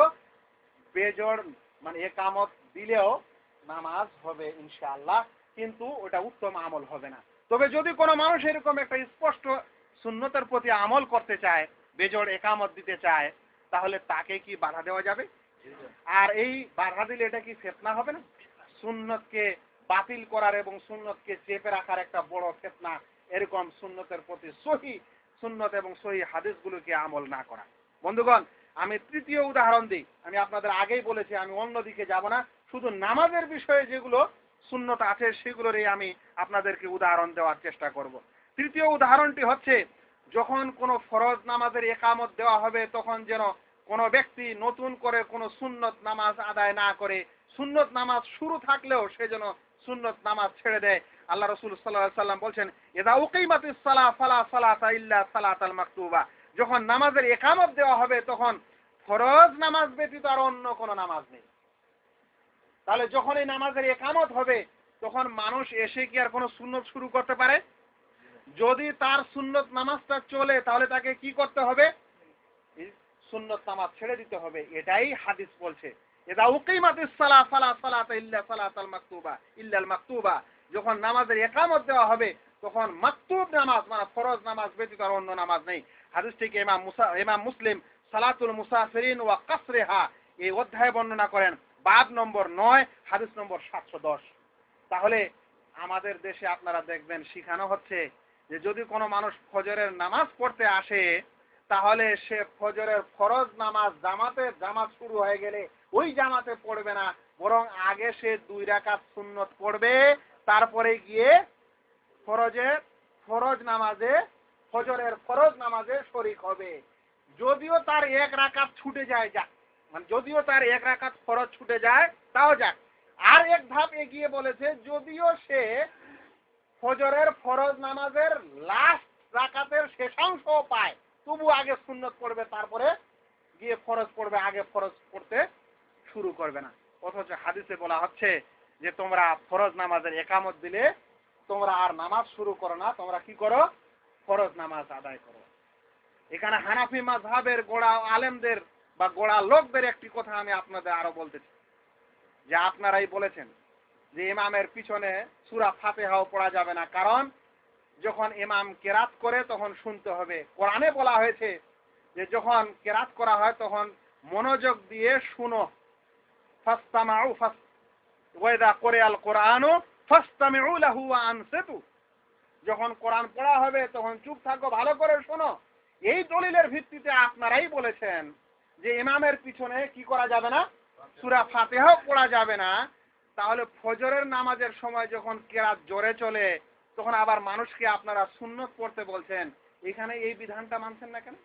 বেজোড় মানে ইকামত দিলেও নামাজ হবে ইনশাআল্লাহ, কিন্তু ওটা উত্তম আমল হবে না। তবে যদি কোনো মানুষ এরকম একটা স্পষ্ট সুন্নতের প্রতি আমল করতে চায়, বেজোড় ইকামত দিতে চায়, তাহলে তাকে কি বাধা দেওয়া যাবে? আর এই বাধা দিলে এটা কি ফিতনা হবে না? সুন্নতকে বাতিল করার এবং সুন্নতকে চেপে রাখার একটা বড় ফিতনা এরকম সুন্নতের প্রতি সহি সুন্নত এবং সহি হাদিসগুলোকে আমল না করা। বন্ধুগণ, আমি 3য় উদাহরণ দিই। আমি আপনাদের আগেই বলেছি আমি অন্যদিকে যাব না, শুধু নামাজের বিষয়ে যেগুলো সুন্নত আছে সেগুলোরই আমি আপনাদেরকে উদাহরণ দেওয়ার চেষ্টা করব। 3য় উদাহরণটি হচ্ছে, যখন কোনো ফরজ নামাজের ইকামত দেওয়া হবে তখন যেন কোনো ব্যক্তি নতুন করে কোনো সুন্নত নামাজ আদায় না করে, সুন্নত নামাজ শুরু থাকলেও সে যেন সুন্নত নামাজ ছেড়ে দেয়। আল্লাহ রাসূল সাল্লাল্লাহু আলাইহি সাল্লাম বলছেন, ইযা উকিমাতিস সালাহ ফালা সালাতা ইল্লা সালাতাল মাকতুবা। যখন নামাজের ইকামত দেওয়া হবে তখন ফরজ নামাজ ব্যতীত আর অন্য কোনো নামাজ নেই। তাহলে যখন এই নামাজের একামত হবে তখন মানুষ এসে কি আর কোনো সুন্নত শুরু করতে পারে? যদি তার সুন্নত নামাজটা চলে তাহলে তাকে কি করতে হবে? সুন্নত নামাজ ছেড়ে দিতে হবে। এটাই হাদিস বলছে, ইদা উকিমাতিস সালাহ ফালা সালাতা ইল্লা সালাতাল মাকতুবা ইল্লাল মাকতুবা। যখন নামাজের ইকামত দেওয়া হবে তখন মাকতুব নামাজ মানে ফরজ নামাজ ব্যতীত আর অন্য নামাজ নেই। হাদিস থেকে ইমাম মুসলিম সালাতুল মুসাফিরিন ওয়া কাসরিহা এই অধ্যায়ে বর্ণনা করেন, বাব নম্বর 9 হাদিস নম্বর 710। তাহলে আমাদের দেশে আপনারা দেখবেন শিখানো হচ্ছে যে যদি কোনো মানুষ ফজরের নামাজ পড়তে আসে তাহলে সে ফজরের ফরজ নামাজ জামাত শুরু হয়ে গেলে ওই জামাতে পড়বে না, বরং আগে সে 2 রাকাত সুন্নত পড়বে, তারপরে গিয়ে ফজরের ফরজ নামাজে শরীক হবে। যদিও তার 1 রাকাত ছুটে যায় মানে যদিও তার 1 রাকাত ফরজ ছুটে যায় তাও যাক। আর এক ধাপ এগিয়ে বলেছে যদিও সে ফজরের ফরজ নামাজের লাস্ট রাকাতের শেষাংশ পায় তবু আগে সুন্নত পড়বে, তারপরে গিয়ে ফরজ পড়বে, আগে ফরজ পড়তে শুরু করবে না। অথচ হাদিসে বলা হচ্ছে যে তোমরা ফরজ নামাজের একামত দিলে তোমরা আর নামাজ শুরু করো না, তোমরা কি করো? ফরজ নামাজ আদায় করো। এখানে হানাফি মাযহাবের গোড়া আলেমদের বা গোড়া লোকদের একটি কথা আমি আপনাদের আরো বলতেছি যে আপনারাই বলেছেন যে ইমামের পিছনে সূরা ফাতিহাও পড়া যাবে না, কারণ যখন ইমাম কেরাত করে তখন শুনতে হবে। কোরআনে বলা হয়েছে যে যখন কেরাত করা হয় তখন মনোযোগ দিয়ে শুনো, ফাসতামাউ ওয়াইদা কোরিয়াল কোরআনু ফাসতামিউ লাহু ওয়া আনসিতু। যখন কোরআন পড়া হবে তখন চুপ থাকো, ভালো করে শোনো। এই দলিলের ভিত্তিতে আপনারাই বলেছেন যে ইমামের পিছনে কি করা যাবে না? সূরা ফাতিহাও পড়া যাবে না। তাহলে ফজরের নামাজের সময় যখন কেরাত জোরে চলে তখন আবার মানুষকে আপনারা সুন্নত পড়তে বলছেন, এখানে এই বিধানটা মানছেন না কেন?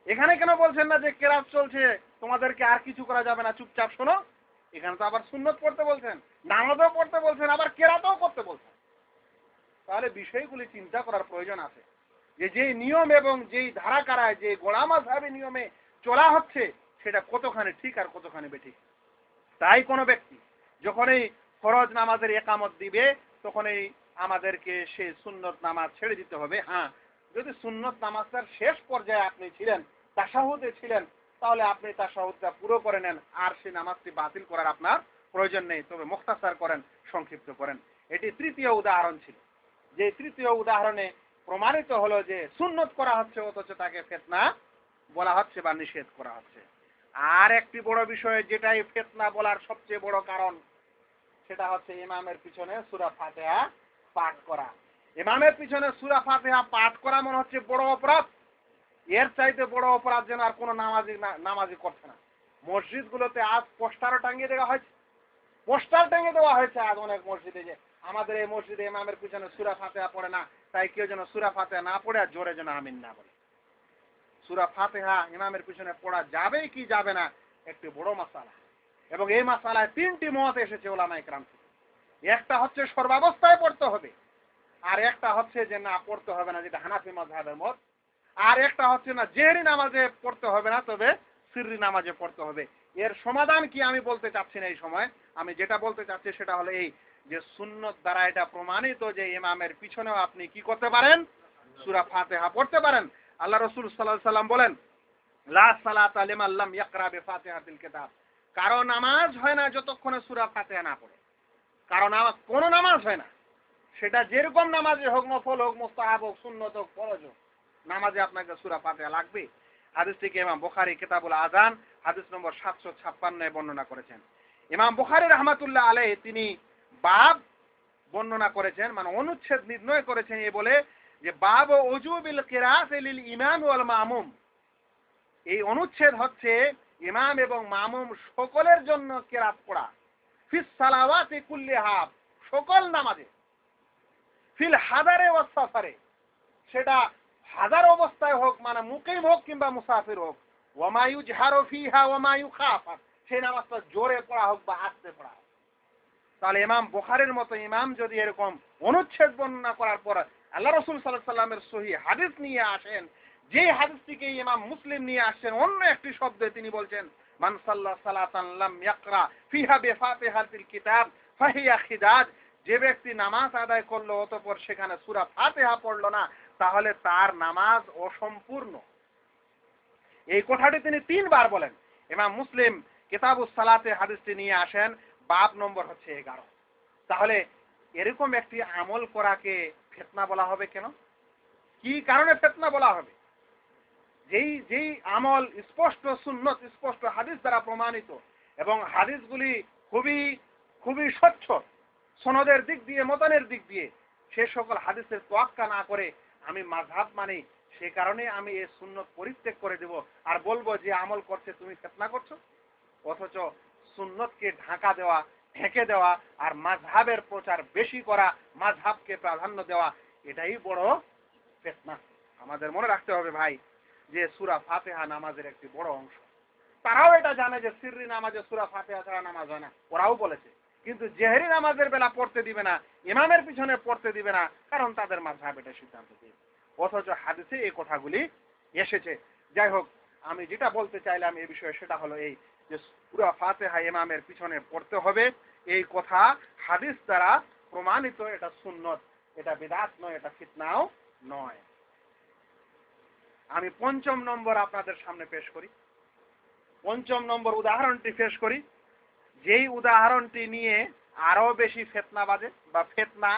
এখানে কেন বলছেন না যে কেরাত চলছে তোমাদেরকে আর কিছু করা যাবে না, চুপচাপ শোনো? এখানে তো আবার সুন্নত পড়তে বলছেন, নামাজও পড়তে বলছেন, আবার কেরাতও করতে বলছেন। তাহলে বিষয়গুলি চিন্তা করার প্রয়োজন আছে যে যেই নিয়ম এবং যেই ধারাকারায় যে গোড়া মাযহাবী নিয়মে চলা হচ্ছে সেটা কতখানি ঠিক আর কতখানি বেঠিক। তাই কোনো ব্যক্তি যখনই ফরজ নামাজের একামত দিবে তখনই আমাদেরকে সেই সুন্নত নামাজ ছেড়ে দিতে হবে। হ্যাঁ, যদি সুন্নত নামাজটার শেষ পর্যায়ে আপনি ছিলেন, তাশাহুদে ছিলেন, তাহলে আপনি তাশাহুদটা পুরো করে নেন, আর সেই নামাজটি বাতিল করার আপনার প্রয়োজন নেই, তবে মুখতাসার করেন, সংক্ষিপ্ত করেন। এটি তৃতীয় উদাহরণ ছিল, যে তৃতীয় উদাহরণে প্রমাণিত হলো যে সুন্নত করা হচ্ছে অথচ তাকে ফিতনা বলা হচ্ছে বা নিষেধ করা হচ্ছে। আর একটি বড় বিষয় যেটাই ফিতনা বলার সবচেয়ে বড় কারণ, সেটা হচ্ছে ইমামের পিছনে সূরা ফাতিহা পাঠ করা। ইমামের পিছনে সূরা ফাতিহা পাঠ করা মনে হচ্ছে বড় অপরাধ। এর চাইতে বড় অপরাধ যেন আর কোনো নামাজি করছে না। মসজিদগুলোতে আজ পোস্টারও টাঙিয়ে দেওয়া হয়েছে, আজ অনেক মসজিদে যে আমাদের এই মসজিদে ইমামের পিছনে সূরা ফাতিহা পড়ে না, তাই কেউ যেন সূরা ফাতিহা না পড়ে আর জোরে যেন আমিন না বলে। সূরা ফাতিহা ইমামের পিছনে পড়া যাবে কি যাবে না একটি বড় মাসালা, এবং এই মাসালায় 3টি মত এসেছে উলামায়ে কেরাম থেকে। একটা হচ্ছে সর্বাবস্থায় পড়তে হবে, আর একটা হচ্ছে যে না পড়তে হবে না, যেটা হানাফি মাযহাবের মত, আর একটা হচ্ছে না জেহরি নামাজে পড়তে হবে না, তবে সিররি নামাজে পড়তে হবে। এর সমাধান কি আমি বলতে চাচ্ছি না এই সময়। আমি যেটা বলতে চাচ্ছি সেটা হলো এই যে সুন্নত দ্বারা এটা প্রমাণিত যে ইমামের পিছনেও আপনি কি করতে পারেন? সূরা ফাতিহা পড়তে পারেন। আল্লাহ রাসূল সাল্লাল্লাহু আলাইহি সাল্লাম বলেন, লা সালাতা লিমান লাম ইয়াকরা বিফাতিহাতিল কিতাব। কারো নামাজ হয় না যতক্ষণে সূরা ফাতিহা না পড়ে। কারো নামাজ, কোনো নামাজ হয় না, সেটা যেরকম নামাজে হোক, নফল হোক, মুস্তাহাব হোক, সুন্নত হোক, ফরজ হোক, নামাজে আপনাকে সূরা ফাতিহা লাগবে। হাদিস থেকে ইমাম বুখারী কিতাবুল আযান হাদিস নম্বর 756 বর্ণনা করেছেন। ইমাম বুখারী রাহমাতুল্লাহ আলাইহি তিনি বাব বর্ণনা করেছেন, মানে অনুচ্ছেদ নির্ণয় করেছেন এই বলে যে বাব উজুবিল কিরাআতি লিল ইমাম ওয়াল মামুম। এই অনুচ্ছেদ হচ্ছে ইমাম এবং মামুম সকলের জন্য কিরাত পড়া, ফিস সালাওয়াতি কুল্লিহা, সকল নামাজে, ফিল হাদারে ওয়াস সাফারে, সেটা হাজার অবস্থায় হোক, মানে মুকিম হোক কিংবা মুসাফির হোক, ওয়া মা ইউজহারু ফিহা ওয়া মা ইউখাফা, সেই নামাজটা জোরে পড়া হোক বা আস্তে পড়া হোক। তাহলে ইমাম বুখারীর মতো ইমাম যদি এরকম অনুচ্ছেদ বর্ণনা করার পর আল্লাহ রাসূল সাল্লাল্লাহু আলাইহি সাল্লামের সহিহ হাদিস নিয়ে আসেন, যে হাদিসটিকে ইমাম মুসলিম নিয়ে আসেন অন্য একটি শব্দে, তিনি বলছেন মান সাল্লা সালাতান লাম ইয়াকরা ফিহা বিফাতিহাতিল কিতাব ফাহিয়া খিদাজ, যে ব্যক্তি নামাজ আদায় করলো অতঃপর সেখানে সূরা ফাতিহা পড়লো না, তাহলে তার নামাজ অসম্পূর্ণ। এই কথাটি তিনি 3 বার বলেন। ইমাম মুসলিম কিতাবুস সালাতে হাদিসটি নিয়ে আসেন, বাব নম্বর হচ্ছে 11। তাহলে এরকম একটি আমল করাকে ফিতনা বলা হবে কেন? কি কারণে ফিতনা বলা হবে? যেই আমল স্পষ্ট সুন্নত, স্পষ্ট হাদিস দ্বারা প্রমাণিত এবং হাদিসগুলি খুবই খুবই স্বচ্ছ সনদের দিক দিয়ে, মতনের দিক দিয়ে, সে সকল হাদিসের তোয়াক্কা না করে আমি মাযহাব মানি, সে কারণে আমি এই সুন্নত পরিত্যাগ করে দেব আর বলবো যে আমল করছে তুমি ফিতনা করছো। অথচ সুন্নতকে ঢাকা দেওয়া, ঢেকে দেওয়া আর মাযহাবের প্রচার বেশি করা, মাযহাবকে প্রাধান্য দেওয়া, এটাই বড় ফিতনা। আমাদের মনে রাখতে হবে ভাই যে সূরা ফাতিহা নামাজের একটি বড় অংশ। তারাও এটা জানে যে সিররি নামাজে সূরা ফাতিহা ছাড়া নামাজ হয় না, ওরাও বলেছে, কিন্তু জেহরি নামাজের বেলা পড়তে দিবে না, ইমামের পিছনে পড়তে দিবে না, কারণ তাদের মাযহাব এটা সিদ্ধান্ত দিয়েছে। অথচ হাদিসে এই কথাগুলি এসেছে। যাই হোক, আমি যেটা বলতে চাইলাম এই বিষয়ে সেটা হলো এই যে সূরা ফাতিহা ইমামের পিছনে পড়তে হবে, এই কথা হাদিস দ্বারা প্রমাণিত, এটা সুন্নত, এটা বিদআত নয়, এটা ফিতনাও নয়। আমি 5ম নম্বর আপনাদের সামনে পেশ করি। 5ম নম্বর উদাহরণটি পেশ করি, যেই উদাহরণটি নিয়ে আরো বেশি ফিতনা বাজে বা ফিতনা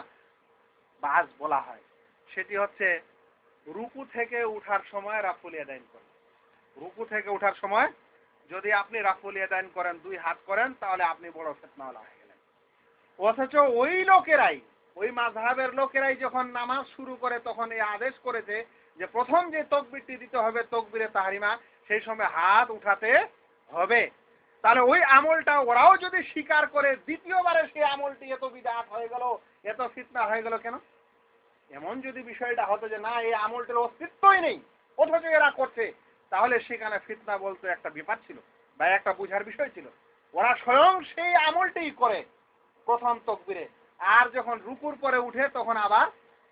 বাজ বলা হয়, সেটি হচ্ছে রুকু থেকে উঠার সময় রাফুল ইয়াদাইন করেন। রুকু থেকে উঠার সময় যদি আপনি রাফুল ইয়াদাইন করেন, 2 হাত করেন, তাহলে আপনি বড় ফিতনাওয়ালা হয়ে গেলেন। অথচ ওই লোকেরাই, ওই মাযহাবের লোকেরাই যখন নামাজ শুরু করে তখন এই আদেশ করেছে যে প্রথম যে তাকবীরটি দিতে হবে তাকবীরে তাহরিমা, সেই সময় হাত উঠাতে হবে। তাহলে ওই আমলটা ওরাও যদি স্বীকার করে, দ্বিতীয়বারে সেই আমলটি এত বিদআত হয়ে গেল, এত ফিতনা হয়ে গেল কেন? এমন যদি বিষয়টা হতো যে না এই আমলটার অস্তিত্বই নেই অথচ এরা করছে, তাহলে সেখানে ফিতনা বলতে একটা বিপদ ছিল বা একটা বুঝার বিষয় ছিল। ওরা স্বয়ং সেই আমলটাই করে প্রথম তাকবীরে, আর যখন রুকুর পরে উঠে তখন আবার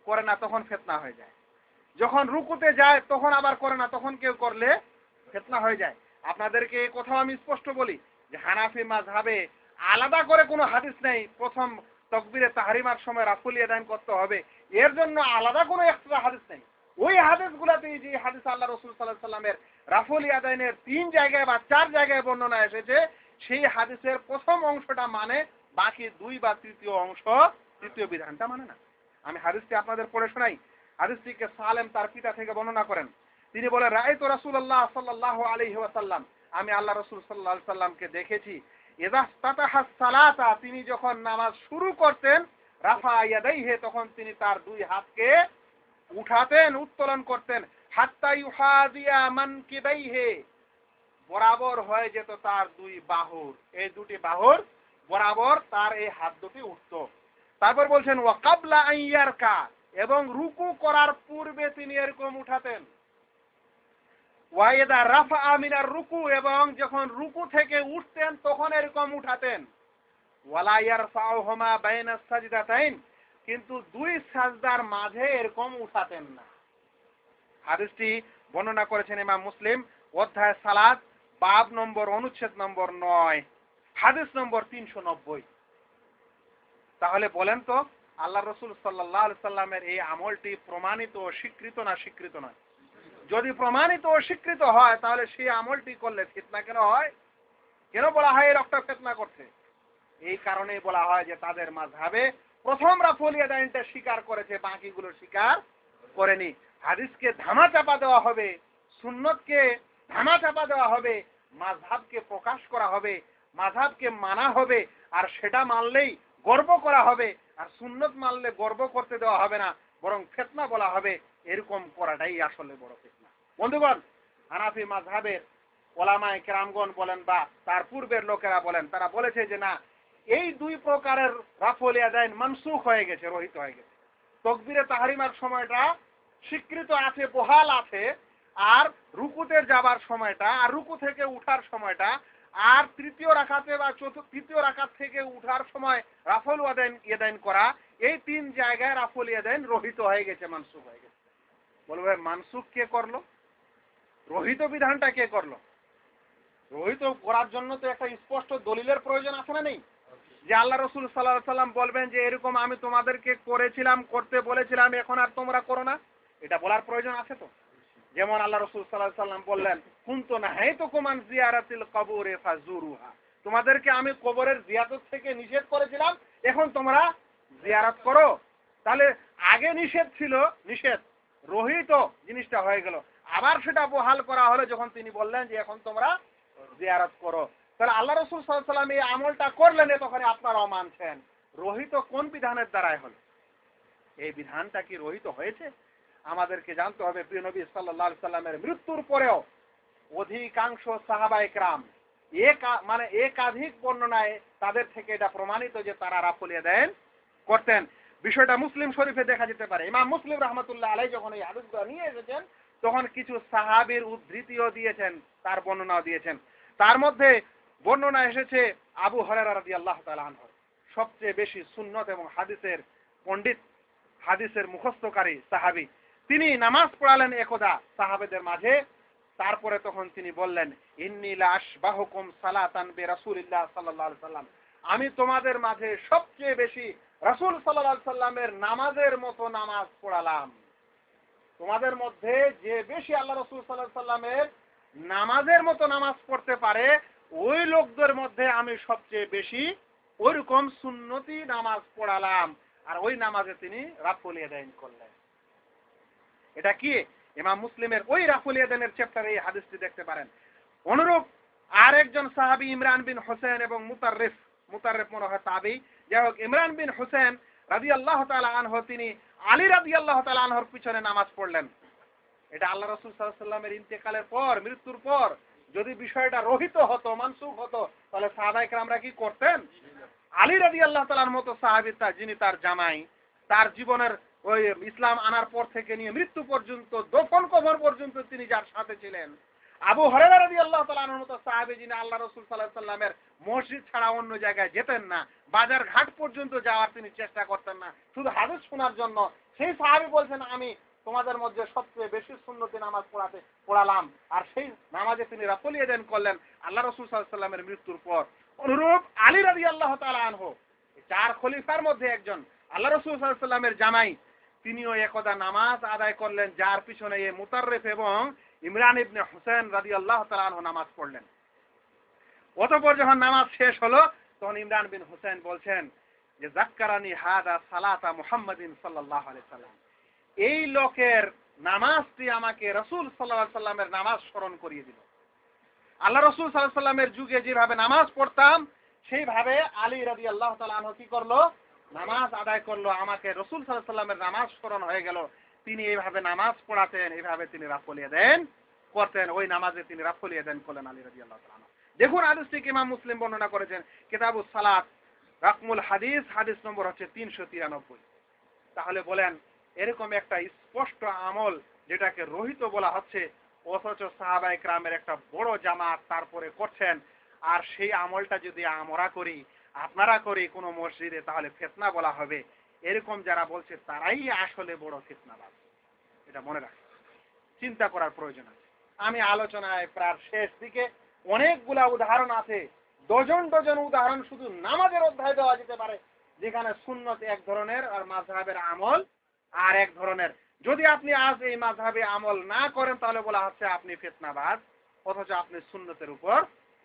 করে না, তখন ফিতনা হয়ে যায়। যখন রুকুতে যায় তখন আবার করে না, তখন কেউ করলে ফিতনা হয়ে যায়। আপনাদেরকে এই কথা আমি স্পষ্ট বলি যে হানাফি মাযহাবে আলাদা করে কোনো হাদিস নেই প্রথম তাকবীরে তাহরিমার সময় রাফুল ইয়াদাইন করতে হবে, এর জন্য আলাদা কোনো এক্সট্রা হাদিস নেই। ওই হাদিসগুলোতেই যে হাদিস আল্লাহ রাসূল সাল্লাল্লাহু আলাইহি ওয়াসাল্লামের রাফুল ইয়াদাইনের 3 জায়গায় বা 4 জায়গায় বর্ণনা এসেছে, সেই হাদিসের প্রথম অংশটা মানে, বাকি 2 বা তৃতীয় অংশ, তৃতীয় বিধানটা মানে না। আমি হাদিসটি আপনাদের পড়ে শোনাই। হাদিসটিকে সালেম তার পিতা থেকে বর্ণনা করেন। তিনি বলেন, রাআইতু রাসূলুল্লাহ সাল্লাল্লাহু আলাইহি ওয়াসাল্লাম, আমি আল্লাহ রাসূল সাল্লাল্লাহু আলাইহি ওয়াসাল্লামকে দেখেছি, ইযা ইফতাতাহা সালাতা, তিনি যখন নামাজ শুরু করতেন, রাফা ইয়াদাইহি, তখন তিনি তার 2 হাতকে উঠাতেন, উত্তোলন করতেন, হাত্তা ইউহাদিয়া মানকিবাইহি, বরাবর হয়ে যেত তার 2 বাহুর, এই 2টি বাহুর বরাবর তার এই হাত দুটি উঠত। তারপর বলছেন ওয়া ক্বাবলা আন ইয়ারকা, এবং রুকু করার পূর্বে তিনি এরকম উঠাতেন। ওয়া ইযা রাফা মিনার রুকু, এবং যখন রুকু থেকে উঠতেন তখন এরকম উঠাতেন। ওয়ালা ইয়ারফাউহুমা বাইনা সাজদাতাইন, কিন্তু 2 সাজদার মাঝে এরকম উঠাতেন না। হাদিসটি বর্ণনা করেছেন ইমাম মুসলিম, অধ্যায় সালাত, বাব নম্বর, অনুচ্ছেদ নম্বর 9, হাদিস নম্বর 390। তাহলে বলেন তো আল্লাহ রাসূল সাল্লাল্লাহু আলাইহি সাল্লামের এই আমলটি প্রমাণিত ও স্বীকৃত না স্বীকৃত নয়? যদি প্রমাণিত ও স্বীকৃত হয় তাহলে সেই আমলটি করলে ফিতনা কেন হয়? কেন বলা হয় এই লোকটা ফিতনা করছে? এই কারণেই বলা হয় যে তাদের মাযহাবে প্রথম রাফুল ইয়াদাইনটা স্বীকার করেছে, বাকিগুলো স্বীকার করেনি। হাদিসকে ধামাচাপা দেওয়া হবে, সুন্নতকে ধামাচাপা দেওয়া হবে, মাযহাবকে প্রকাশ করা হবে, মাযহাবকে মানা হবে, আর সেটা মানলেই গর্ব করা হবে, আর সুন্নত মানলে গর্ব করতে দেওয়া হবে না, বরং ফিতনা বলা হবে। এরকম করাটাই আসলে বড় ফিতনা। বন্ধুগণ, হানাফি মাযহাবের ওলামায়ে কেরামগণ বলেন বা তার পূর্বের লোকেরা বলেন, তারা বলেছে যে না, এই 2 প্রকারের রাফুল ইয়াদাইন মানসুখ হয়ে গেছে, রহিত হয়ে গেছে। তাকবীরে তাহরিমার সময়টা স্বীকৃত আছে, বহাল আছে, আর রুকুতে যাবার সময়টা, আর রুকু থেকে উঠার সময়টা, আর তৃতীয় রাকাতে বা তৃতীয় রাকাত থেকে উঠার সময় রাফুল ইয়াদাইন করা, এই 3 জায়গায় রাফুল ইয়াদাইন রহিত হয়ে গেছে, মানসুখ হয়ে গেছে। বলবে মানসুখ কে করলো? রহিত বিধানটা কে করলো? রহিত করার জন্য তো একটা স্পষ্ট দলিলের প্রয়োজন আছে না নেই? যে আল্লাহ রসুল সাল্লাল্লাহু আলাইহি সাল্লাম বলবেন যে এরকম আমি তোমাদেরকে করেছিলাম, করতে বলেছিলাম, এখন আর তোমরা করো না, এটা বলার প্রয়োজন আছে তো। যেমন আল্লাহ রসুল সাল্লাল্লাহু আলাইহি সাল্লাম বললেন, কুনতু নাহাইতুকুম আন জিয়ারাতিল কবুরি ফাজুরুহা, তোমাদেরকে আমি কবরের জিয়ারত থেকে নিষেধ করেছিলাম, এখন তোমরা জিয়ারত করো। তাহলে আগে নিষেধ ছিল, নিষেধ রহিত জিনিসটা হয়ে গেল, আবার সেটা বহাল করা হলো যখন তিনি বললেন যে এখন তোমরা জিয়ারত করো। তাহলে আল্লাহ রসুল সাল্লাল্লাহু আলাইহি সাল্লাম এই আমলটা করলেন, তখন আপনারাও মানছেন। রহিত কোন বিধানের দ্বারাই হলো? এই বিধানটা কি রহিত হয়েছে? আমাদেরকে জানতে হবে প্রিয় নবী সাল্লাল্লাহু আলাইহি সাল্লামের মৃত্যুর পরেও অধিকাংশ সাহাবায়ে কেরাম একাধিক বর্ণনায় তাদের থেকে এটা প্রমাণিত যে তারা রাফল ইয়াদাইন করতেন। বিষয়টা মুসলিম শরীফে দেখা যেতে পারে। ইমাম মুসলিম রাহমাতুল্লাহ আলাইহি যখন এই হাদিসগুলো নিয়ে এসেছেন, তখন কিছু সাহাবীর উদ্ধৃতিও দিয়েছেন, তার বর্ণনাও দিয়েছেন। তার মধ্যে বর্ণনা এসেছে আবু হুরায়রা রাদিয়াল্লাহু তাআলা আনহু, সবচেয়ে বেশি সুন্নত এবং হাদিসের পণ্ডিত, হাদিসের মুখস্থকারী সাহাবী। তিনি নামাজ পড়ালেন একদা সাহাবেদের মাঝে। তারপরে তখন তিনি বললেন, ইন্নী লা আশবাহুকুম সালাতান বিরাসূলিল্লাহ সাল্লাল্লাহু আলাইহি সাল্লাম, আমি তোমাদের মাঝে সবচেয়ে বেশি রাসূল সাল্লাল্লাহু আলাইহি সাল্লামের নামাজের মতো নামাজ পড়ালাম। তোমাদের মধ্যে যে বেশি আল্লাহ রাসূল সাল্লাল্লাহু আলাইহি সাল্লামের নামাজের মতো নামাজ পড়তে পারে, ওই লোকদের মধ্যে আমি সবচেয়ে বেশি ওইরকম সুন্নতি নামাজ পড়ালাম। আর ওই নামাজে তিনি রাফল ইয়াদাইন করলেন। এটা কি? ইমাম মুসলিমের ওই রাফল ইয়াদাইনের চ্যাপ্টারে এই হাদিসটি দেখতে পারেন। অনুরূপ আরেকজন সাহাবী ইমরান বিন হুসাইন এবং মুতাররিফ মনে হয় তাবী, যাই হোক, ইমরান বিন হুসাইন রাদিয়াল্লাহু তাআলা আনহু তিনি আলী রাদিয়াল্লাহু তাআলা আনহুর পিছনে নামাজ পড়লেন। এটা আল্লাহ রাসূল সাল্লাল্লাহু আলাইহি সাল্লামের ইন্তেকালের পর, মৃত্যুর পর যদি বিষয়টা রহিত হতো, মানসুখ হতো, তাহলে সাহাবায়ে কেরামরা কি করতেন? আলী রাদিয়াল্লাহু তাআলার মতো সাহাবী, যিনি তার জামাই, তার জীবনের ওই ইসলাম আনার পর থেকে নিয়ে মৃত্যু পর্যন্ত, দফন কবর পর্যন্ত তিনি যার সাথে ছিলেন, আবু হুরায়রা রাদিয়াল্লাহু তাআলা আনহুর মতো সাহাবী, যিনি আল্লাহ রাসূল সাল্লাল্লাহু আলাইহি সাল্লামের মসজিদ ছাড়া অন্য জায়গায় যেতেন না, বাজার ঘাট পর্যন্ত যাওয়ার তিনি চেষ্টা করতেন না, শুধু হাদিস শোনার জন্য, সেই সাহাবী বলছেন আমি তোমাদের মধ্যে সবচেয়ে বেশি সুন্নতি নামাজ পড়ালাম। আর সেই নামাজে তিনি রাফল ইয়াদাইন করলেন আল্লাহ রাসূল সাল্লাল্লাহু আলাইহি সাল্লামের মৃত্যুর পর। অনুরূপ আলী রাদিয়াল্লাহু তাআলা আনহু, চার খলিফার মধ্যে একজন, আল্লাহ রাসূল সাল্লাল্লাহু আলাইহি সাল্লামের জামাই, তিনিও একদা নামাজ আদায় করলেন, যার পিছনে এই মুতাররিফ এবং ইমরান ইবনে হুসাইন রাদিয়াল্লাহু তাআলা আনহু নামাজ পড়লেন। অতঃপর যখন নামাজ শেষ হলো, তখন ইমরান বিন হুসাইন বলছেন যে যাক্কারানি হাদা সালাতা মুহাম্মাদিন সাল্লাল্লাহু আলাইহি সাল্লাম, এই লোকের নামাজটি আমাকে রাসূল সাল্লাল্লাহু আলাইহি সাল্লামের নামাজ স্মরণ করিয়ে দিল। আল্লাহ রাসূল সাল্লাল্লাহু আলাইহি সাল্লামের যুগে যেভাবে নামাজ পড়তাম, সেইভাবে আলী রাদিয়াল্লাহু তাআলা আনহু কি করলো? নামাজ আদায় করলো। আমাকে রাসূল সাল্লাল্লাহু আলাইহি সাল্লামের নামাজ স্মরণ হয়ে গেল। তিনি এইভাবে নামাজ পড়াতেন, এইভাবে তিনি রাফল ইয়াদাইন করতেন। ওই নামাজে তিনি রাফল ইয়াদাইন করলেন আলী রাদিয়াল্লাহু তাআলা আনহু। দেখুন হাদিসটি ইমাম মুসলিম বর্ণনা করেছেন, কিতাবুস সালাত, রাকমুল হাদিস, হাদিস নম্বর হচ্ছে 393। তাহলে বলেন, এরকম একটা স্পষ্ট আমল যেটাকে রহিত বলা হচ্ছে, অথচ সাহাবায়ে কেরামের একটা বড় জামাত তারপরে করছেন, আর সেই আমলটা যদি আমরা করি, আপনারা করি কোনো মসজিদে, তাহলে ফিতনা বলা হবে। এরকম যারা বলছে তারাই আসলে বড় ফিতনাবাজ। এটা মনে রাখবেন, চিন্তা করার প্রয়োজন আছে। আমি আলোচনায় প্রায় শেষ দিকে, অনেকগুলা উদাহরণ আছে, ডজন ডজন উদাহরণ শুধু নামাজের অধ্যায় দেওয়া যেতে পারে, যেখানে সুন্নত এক ধরনের আর মাযহাবের আমল আর এক ধরনের। যদি আপনি আজ এই মাযহাবে আমল না করেন, তাহলে বলা হচ্ছে আপনি ফিতনাবাজ, অথচ আপনি সুন্নতের উপর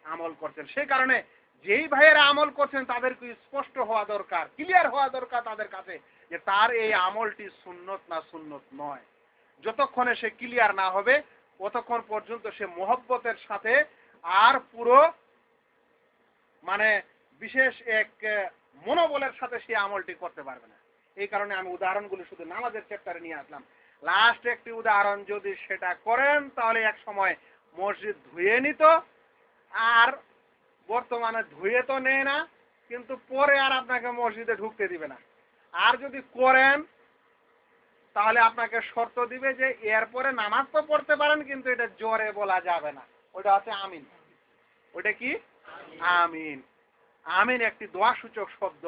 আমল করছেন। সেই কারণে যেই ভাইয়েরা আমল করছেন তাদেরকে স্পষ্ট হওয়া দরকার, ক্লিয়ার হওয়া দরকার তাদের কাছে, যে তার এই আমলটি সুন্নত না সুন্নত নয়। যতক্ষণে সে ক্লিয়ার না হবে, ততক্ষণ পর্যন্ত সে মোহব্বতের সাথে আর পুরো বিশেষ এক মনোবলের সাথে সে আমলটি করতে পারবে না। এই কারণে আমি উদাহরণগুলো শুধু নামাজের চ্যাপ্টারে নিয়ে আসলাম। লাস্ট একটি উদাহরণ, যদি সেটা করেন তাহলে এক সময় মসজিদ ধুয়ে নিত, আর বর্তমানে ধুয়ে তো নেয় না, কিন্তু পরে আর আপনাকে মসজিদে ঢুকতে দিবে না। আর যদি করেন তাহলে আপনাকে শর্ত দিবে যে এরপরে নামাজ তো পড়তে পারেন, কিন্তু এটা জোরে বলা যাবে না। ওটা হচ্ছে আমিন। ওটা কি? আমিন। আমিন একটি দোয়া সূচক শব্দ।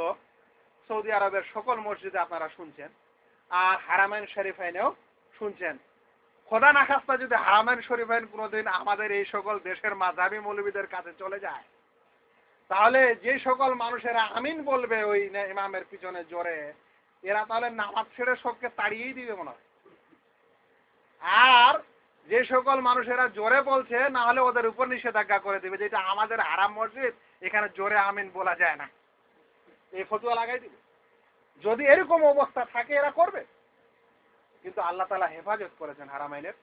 সৌদি আরবের সকল মসজিদে আপনারা শুনছেন, আর হারামাইন শরীফাইনেও শুনছেন। খোদা না খাস্তা যদি হারামাইন শরীফাইন কোনোদিন আমাদের এই সকল দেশের মাযহাবী মৌলবীদের কাছে চলে যায়, তাহলে যে সকল মানুষেরা আমিন বলবে ওই ইমামের পিছনে জোরে, এরা তাহলে নামাজ ছেড়ে সবকে তাড়িয়েই দিবে মনে হয়। আর যে সকল মানুষেরা জোরে বলছে, না হলে ওদের উপর নিষেধাজ্ঞা করে দিবে যে এটা আমাদের হারাম মসজিদ, এখানে জোরে আমিন বলা যায় না, এই ফতোয়া লাগাই দিবে। যদি এরকম অবস্থা থাকে এরা করবে, কিন্তু আল্লাহ তাআলা হেফাজত করেছেন, হারামাইনের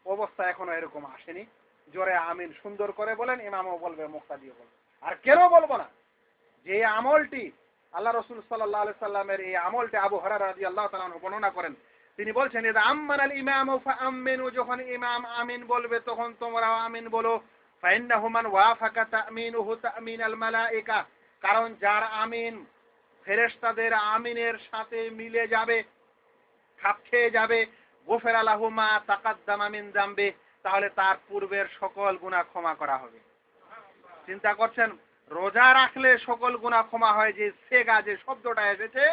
অবস্থা এখনো এরকম আসেনি। জোরে আমিন সুন্দর করে বলেন, ইমামও বলবে, মুক্তাদিও বলবে। আর কেন বলবো না, যে আমলটি আল্লাহ রাসূল সাল্লাল্লাহু আলাইহি সাল্লামের এই আমলটি আবু হুরায়রা রাদিয়াল্লাহু তাআলা আনহু বর্ণনা করেন। তিনি বলছেন, ইযা আম্মানাল ইমামু ফাআমিনু, যখন ইমাম আমিন বলবে তখন তোমরাও আমিন বলো। ফাইন্নাহু মান ওয়াফাকা তামিনুহু তামিনাল মালায়েকা, কারণ যার আমিন ফেরেশতাদের আমিনের সাথে মিলে যাবে, খাপ খেয়ে যাবে, গুফিরা লাহু মা তাকাদ্দামা মিন যামবি, তাহলে তার পূর্বের সকল গুনাহ ক্ষমা করা হবে। চিন্তা করছেন, রোজা রাখলে সকল গুনাহ ক্ষমা হয়, যে সেগা যে শব্দটা এসেছে,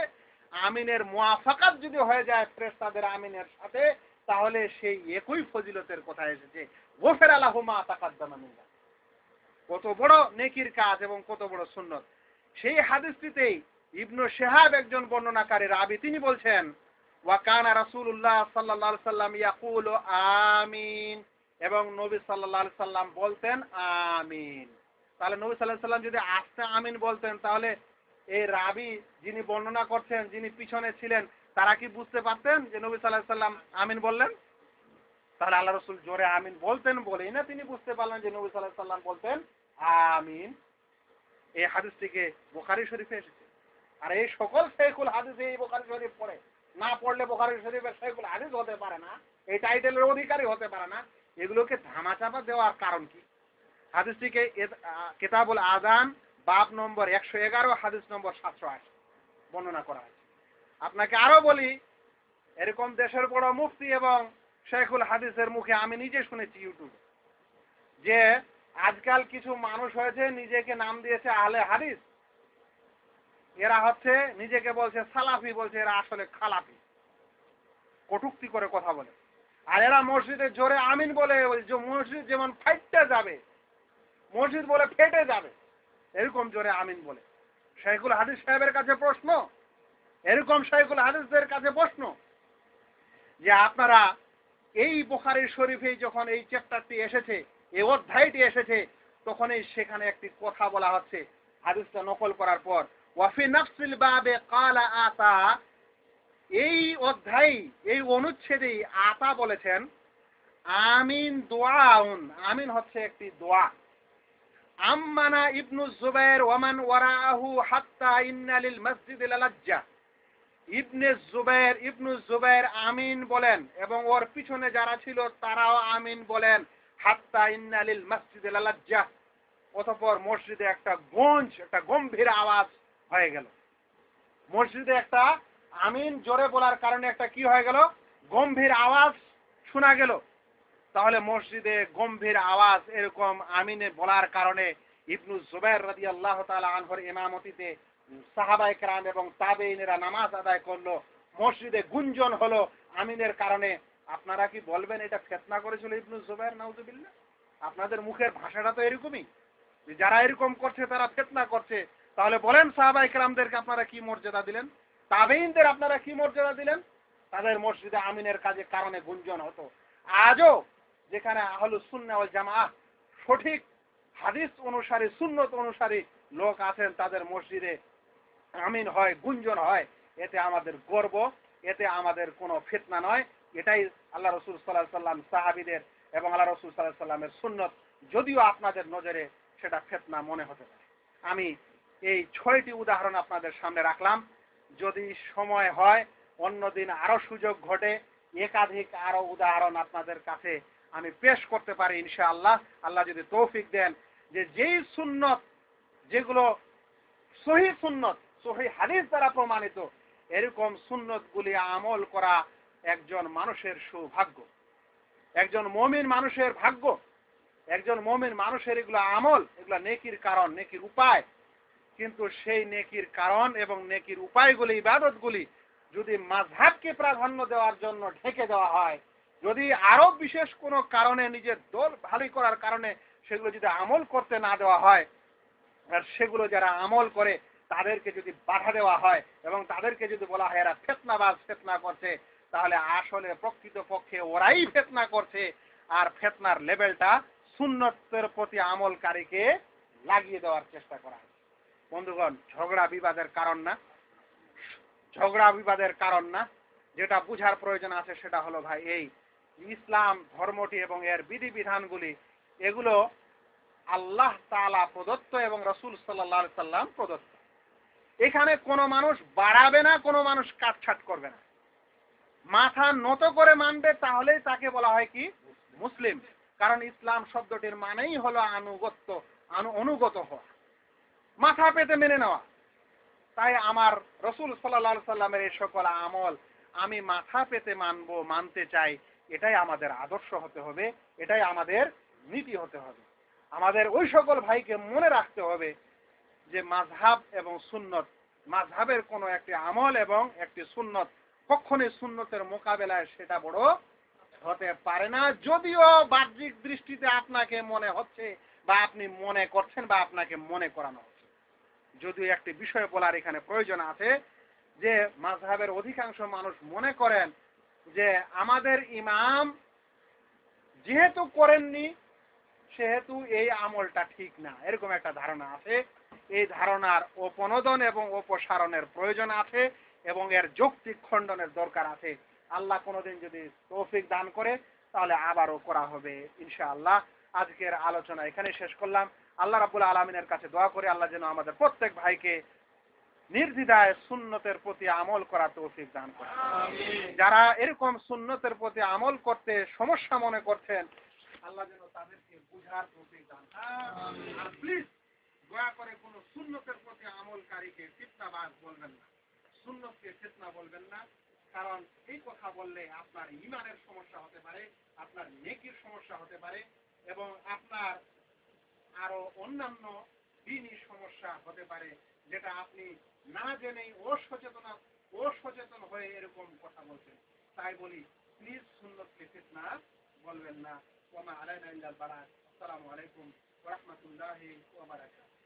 আমিনের মুয়াফাকাত যদি হয়ে যায় ফেরেশতাদের আমিনের সাথে, তাহলে সেই একই ফজিলতের কথা এসেছে, গুফিরা লাহু মা তাকাদ্দামা মিন যামবি। কত বড় নেকির কাজ এবং কত বড় সুন্নত। সেই হাদিসটিতেই ইবনু শিহাব একজন বর্ণনাকারী রাবী, তিনি বলছেন, ওয়া কানা রাসূলুল্লাহ সাল্লাল্লাহু আলাইহি সাল্লাম ইয়াকুলু আমিন, এবং নবী সাল্লাল্লাহু আলাইহি সাল্লাম বলতেন আমিন। তাহলে নবী সাল্লাল্লাহু আলাইহি সাল্লাম যদি আস্তে আমিন বলতেন, তাহলে এই রাবী যিনি বর্ণনা করছেন, যিনি পিছনে ছিলেন, তারা কি বুঝতে পারতেন যে নবী সাল্লাল্লাহু আলাইহি সাল্লাম আমিন বললেন? তাহলে আল্লাহ রাসূল জোরে আমিন বলতেন বলেই না তিনি বুঝতে পারলেন যে নবী সাল্লাল্লাহু আলাইহি সাল্লাম বলতেন আমিন। এই হাদিসটিকে বুখারী শরীফে এসেছে। আর এই সকল শাইখুল হাদিস এই বুখারী শরীফ পড়ে, না পড়লে বুখারী শরীফের শাইখুল হাদিস হতে পারে না, এই টাইটেলের অধিকারী হতে পারে না। এগুলোকে ধামাচাপা দেওয়ার কারণ কি? হাদিসটিকে কিতাবুল আযান বাব নম্বর 111 হাদিস নম্বর 708 বর্ণনা করা হয়েছে। আপনাকে আরো বলি, এরকম দেশের বড় মুফতি এবং শাইখুল হাদিসের মুখে আমি নিজে শুনেছি ইউটিউবে, যে আজকাল কিছু মানুষ হয়েছে নিজেকে নাম দিয়েছে আহলে হাদিস, এরা হচ্ছে নিজেকে বলছে সালাফি, বলছে এরা আসলে খালাফি, কটূক্তি করে কথা বলে। আর এরা মসজিদে জোরে আমিন বলে, যে মসজিদ যেমন ফাইটতে যাবে, মসজিদ বলে ফেটে যাবে, এরকম জোরে আমিন বলে। শাইখুল হাদিস সাহেবের কাছে প্রশ্ন, এরকম শাইখুল হাদিসদের কাছে প্রশ্ন, যে আপনারা এই বুখারী শরীফে যখন এই চ্যাপ্টারটি এসেছে, এই অধ্যায়টি এসেছে, তখনই সেখানে একটি কথা বলা হচ্ছে হাদিসটা নকল করার পর, ওয়াফি নাফসিল বাবে ক্বালা আতা, এই অধ্যায় এই অনুচ্ছেদে আতা বলেছেন আমিন দুআউন, আমিন হচ্ছে একটি দোয়া। আম্মানা ইবনু জুবাইর ওয়ামান ওয়ারাহু হাত্তা ইন্না লিল মসজিদ লাজ্জা, ইবনু জুবাইর আমিন বলেন এবং ওর পিছনে যারা ছিল তারাও আমিন বলেন, হাত্তা ইন্না লিল মসজিদ লাজ্জা, অতঃপর মসজিদে একটা গঞ্জ, একটা গম্ভীর আওয়াজ হয়ে গেল। মসজিদে একটা আমিন জোরে বলার কারণে একটা কি হয়ে গেল? গম্ভীর আওয়াজ শোনা গেল। তাহলে মসজিদে গম্ভীর আওয়াজ এরকম আমিনে বলার কারণে ইবনু জুবাইর রাদিয়াল্লাহু তাআলা আনহুর ইমামতিতে সাহাবায়ে কেরাম এবং তাবেঈনেরা নামাজ আদায় করলো, মসজিদে গুঞ্জন হলো আমিনের কারণে। আপনারা কি বলবেন এটা ফিতনা করেছিল ইবনু জুবাইর? নাউযুবিল্লাহ। আপনাদের মুখের ভাষাটা তো এরকমই, যারা এরকম করছে তারা ফিতনা করছে। তাহলে বলেন সাহাবায়ে কেরামদেরকে আপনারা কি মর্যাদা দিলেন? তাবেঈনদের আপনারা কি মর্যাদা দিলেন? তাদের মসজিদে আমিনের কারণে গুঞ্জন হতো। আজও যেখানে আহলুস সুন্নাহ ওয়াল জামাআহ সঠিক হাদিস অনুসারী, সুন্নত অনুসারী লোক আছেন, তাদের মসজিদে আমিন হয়, গুঞ্জন হয়, এতে আমাদের গর্ব, এতে আমাদের কোনো ফিতনা নয়। এটাই আল্লাহ রাসূল সাল্লাল্লাহু আলাইহি সাল্লাম, সাহাবীদের এবং আল্লাহ রাসূল সাল্লাল্লাহু আলাইহি সাল্লামের সুন্নত, যদিও আপনাদের নজরে সেটা ফিতনা মনে হতে পারে। আমি এই 6টি উদাহরণ আপনাদের সামনে রাখলাম। যদি সময় হয় অন্যদিন আরো সুযোগ ঘটে একাধিক আরো উদাহরণ আপনাদের কাছে আমি পেশ করতে পারি ইনশাআল্লাহ। আল্লাহ যদি তৌফিক দেন, যে যেই সুন্নত যেগুলো সহিহ সুন্নত, সহিহ হাদিস দ্বারা প্রমাণিত, এরকম সুন্নতগুলি আমল করা একজন মানুষের সৌভাগ্য, একজন মুমিন মানুষের ভাগ্য। একজন মুমিন মানুষের এগুলো আমল, এগুলো নেকির কারণ, নেকির উপায়। কিন্তু সেই নেকির কারণ এবং নেকির উপায়গুলি, ইবাদতগুলি যদি মাযহাবকে প্রাধান্য দেওয়ার জন্য ঢেকে দেওয়া হয়, যদি আরো বিশেষ কোনো কারণে নিজের দল ভারী করার কারণে সেগুলো যদি আমল করতে না দেওয়া হয়, আর সেগুলো যারা আমল করে তাদেরকে যদি বাধা দেওয়া হয় এবং তাদেরকে যদি বলা হয় এরা ফিতনাবাজ ফিতনা করছে, তাহলে আসলে প্রকৃত পক্ষে ওরাই ফিতনা করছে, আর ফিতনার লেভেলটা সুন্নতের প্রতি আমলকারীকে লাগিয়ে দেওয়ার চেষ্টা করা হয়। বন্ধুগণ, ঝগড়া বিবাদের কারণ না, ঝগড়া বিবাদের কারণ না। যেটা বুঝার প্রয়োজন আছে সেটা হলো ভাই এই ইসলাম ধর্মটি এবং এর বিধিবিধানগুলি এগুলো আল্লাহ তাআলা প্রদত্ত এবং রাসূল সাল্লাল্লাহু আলাইহি সাল্লাম প্রদত্ত। এখানে কোনো মানুষ বাড়াবে না, কোনো মানুষ কাটছাট করবে না, মাথা নত করে মানবে, তাহলেই তাকে বলা হয় কি মুসলিম। কারণ ইসলাম শব্দটির মানেই হলো অনুগত হওয়া, মাথা পেতে মেনে নেওয়া। তাই আমার রাসূল সাল্লাল্লাহু আলাইহি সাল্লামের এই সকল আমল আমি মাথা পেতে মানতে চাই, এটাই আমাদের আদর্শ হতে হবে, এটাই আমাদের নীতি হতে হবে। আমাদের ওই সকল ভাইকে মনে রাখতে হবে যে মাযহাব এবং সুন্নত, মাযহাবের কোনো একটি আমল এবং একটি সুন্নত কখনোই সুন্নতের মোকাবেলায় সেটা বড় হতে পারে না। যদিও বাহ্যিক দৃষ্টিতে আপনাকে মনে হচ্ছে বা আপনি মনে করছেন বা আপনাকে মনে করানো হচ্ছে। যদিও একটি বিষয় বলার এখানে প্রয়োজন আছে যে মাযহাবের অধিকাংশ মানুষ মনে করেন যে আমাদের ইমাম যেহেতু করেননি সেহেতু এই আমলটা ঠিক না, এরকম একটা ধারণা আছে। এই ধারণার অপনোদন এবং অপসারণের প্রয়োজন আছে এবং এর যৌক্তিক খণ্ডনের দরকার আছে। আল্লাহ কোনোদিন যদি তৌফিক দান করে তাহলে আবারও করা হবে ইনশাআল্লাহ। আজকের আলোচনা এখানে শেষ করলাম। আল্লাহ রাব্বুল আলামিনের কাছে দোয়া করি আল্লাহ যেন আমাদের প্রত্যেক ভাইকে নির্দ্বিধায় সুন্নতের প্রতি আমল করা তৌফিক দান করেন। যারা এরকম সুন্নতের প্রতি আমল করতে সমস্যা মনে করছেন আল্লাহ যেন তাদেরকে বুঝার তৌফিক দান করেন। আর প্লিজ দয়া করে কোন সুন্নতের প্রতি আমলকারীকে ফিতনাবাজ বলবেন না, সুন্নতকে ফিতনা বলবেন না। কারণ এই কথা বললে আপনার ঈমানের সমস্যা হতে পারে, আপনার নেকির সমস্যা হতে পারে এবং আপনার আরো অন্যান্য দ্বীনি সমস্যা হতে পারে, যেটা আপনি না জেনেই অসচেতন হয়ে এরকম কথা বলছেন। তাই বলি প্লিজ সুন্নতকে ফিতনা বলবেন না। ওয়া মা আলাইনা ইল্লাল বালাগ। আসসালামু আলাইকুম ওয়া রাহমাতুল্লাহি ওয়া বারাকাতুহু।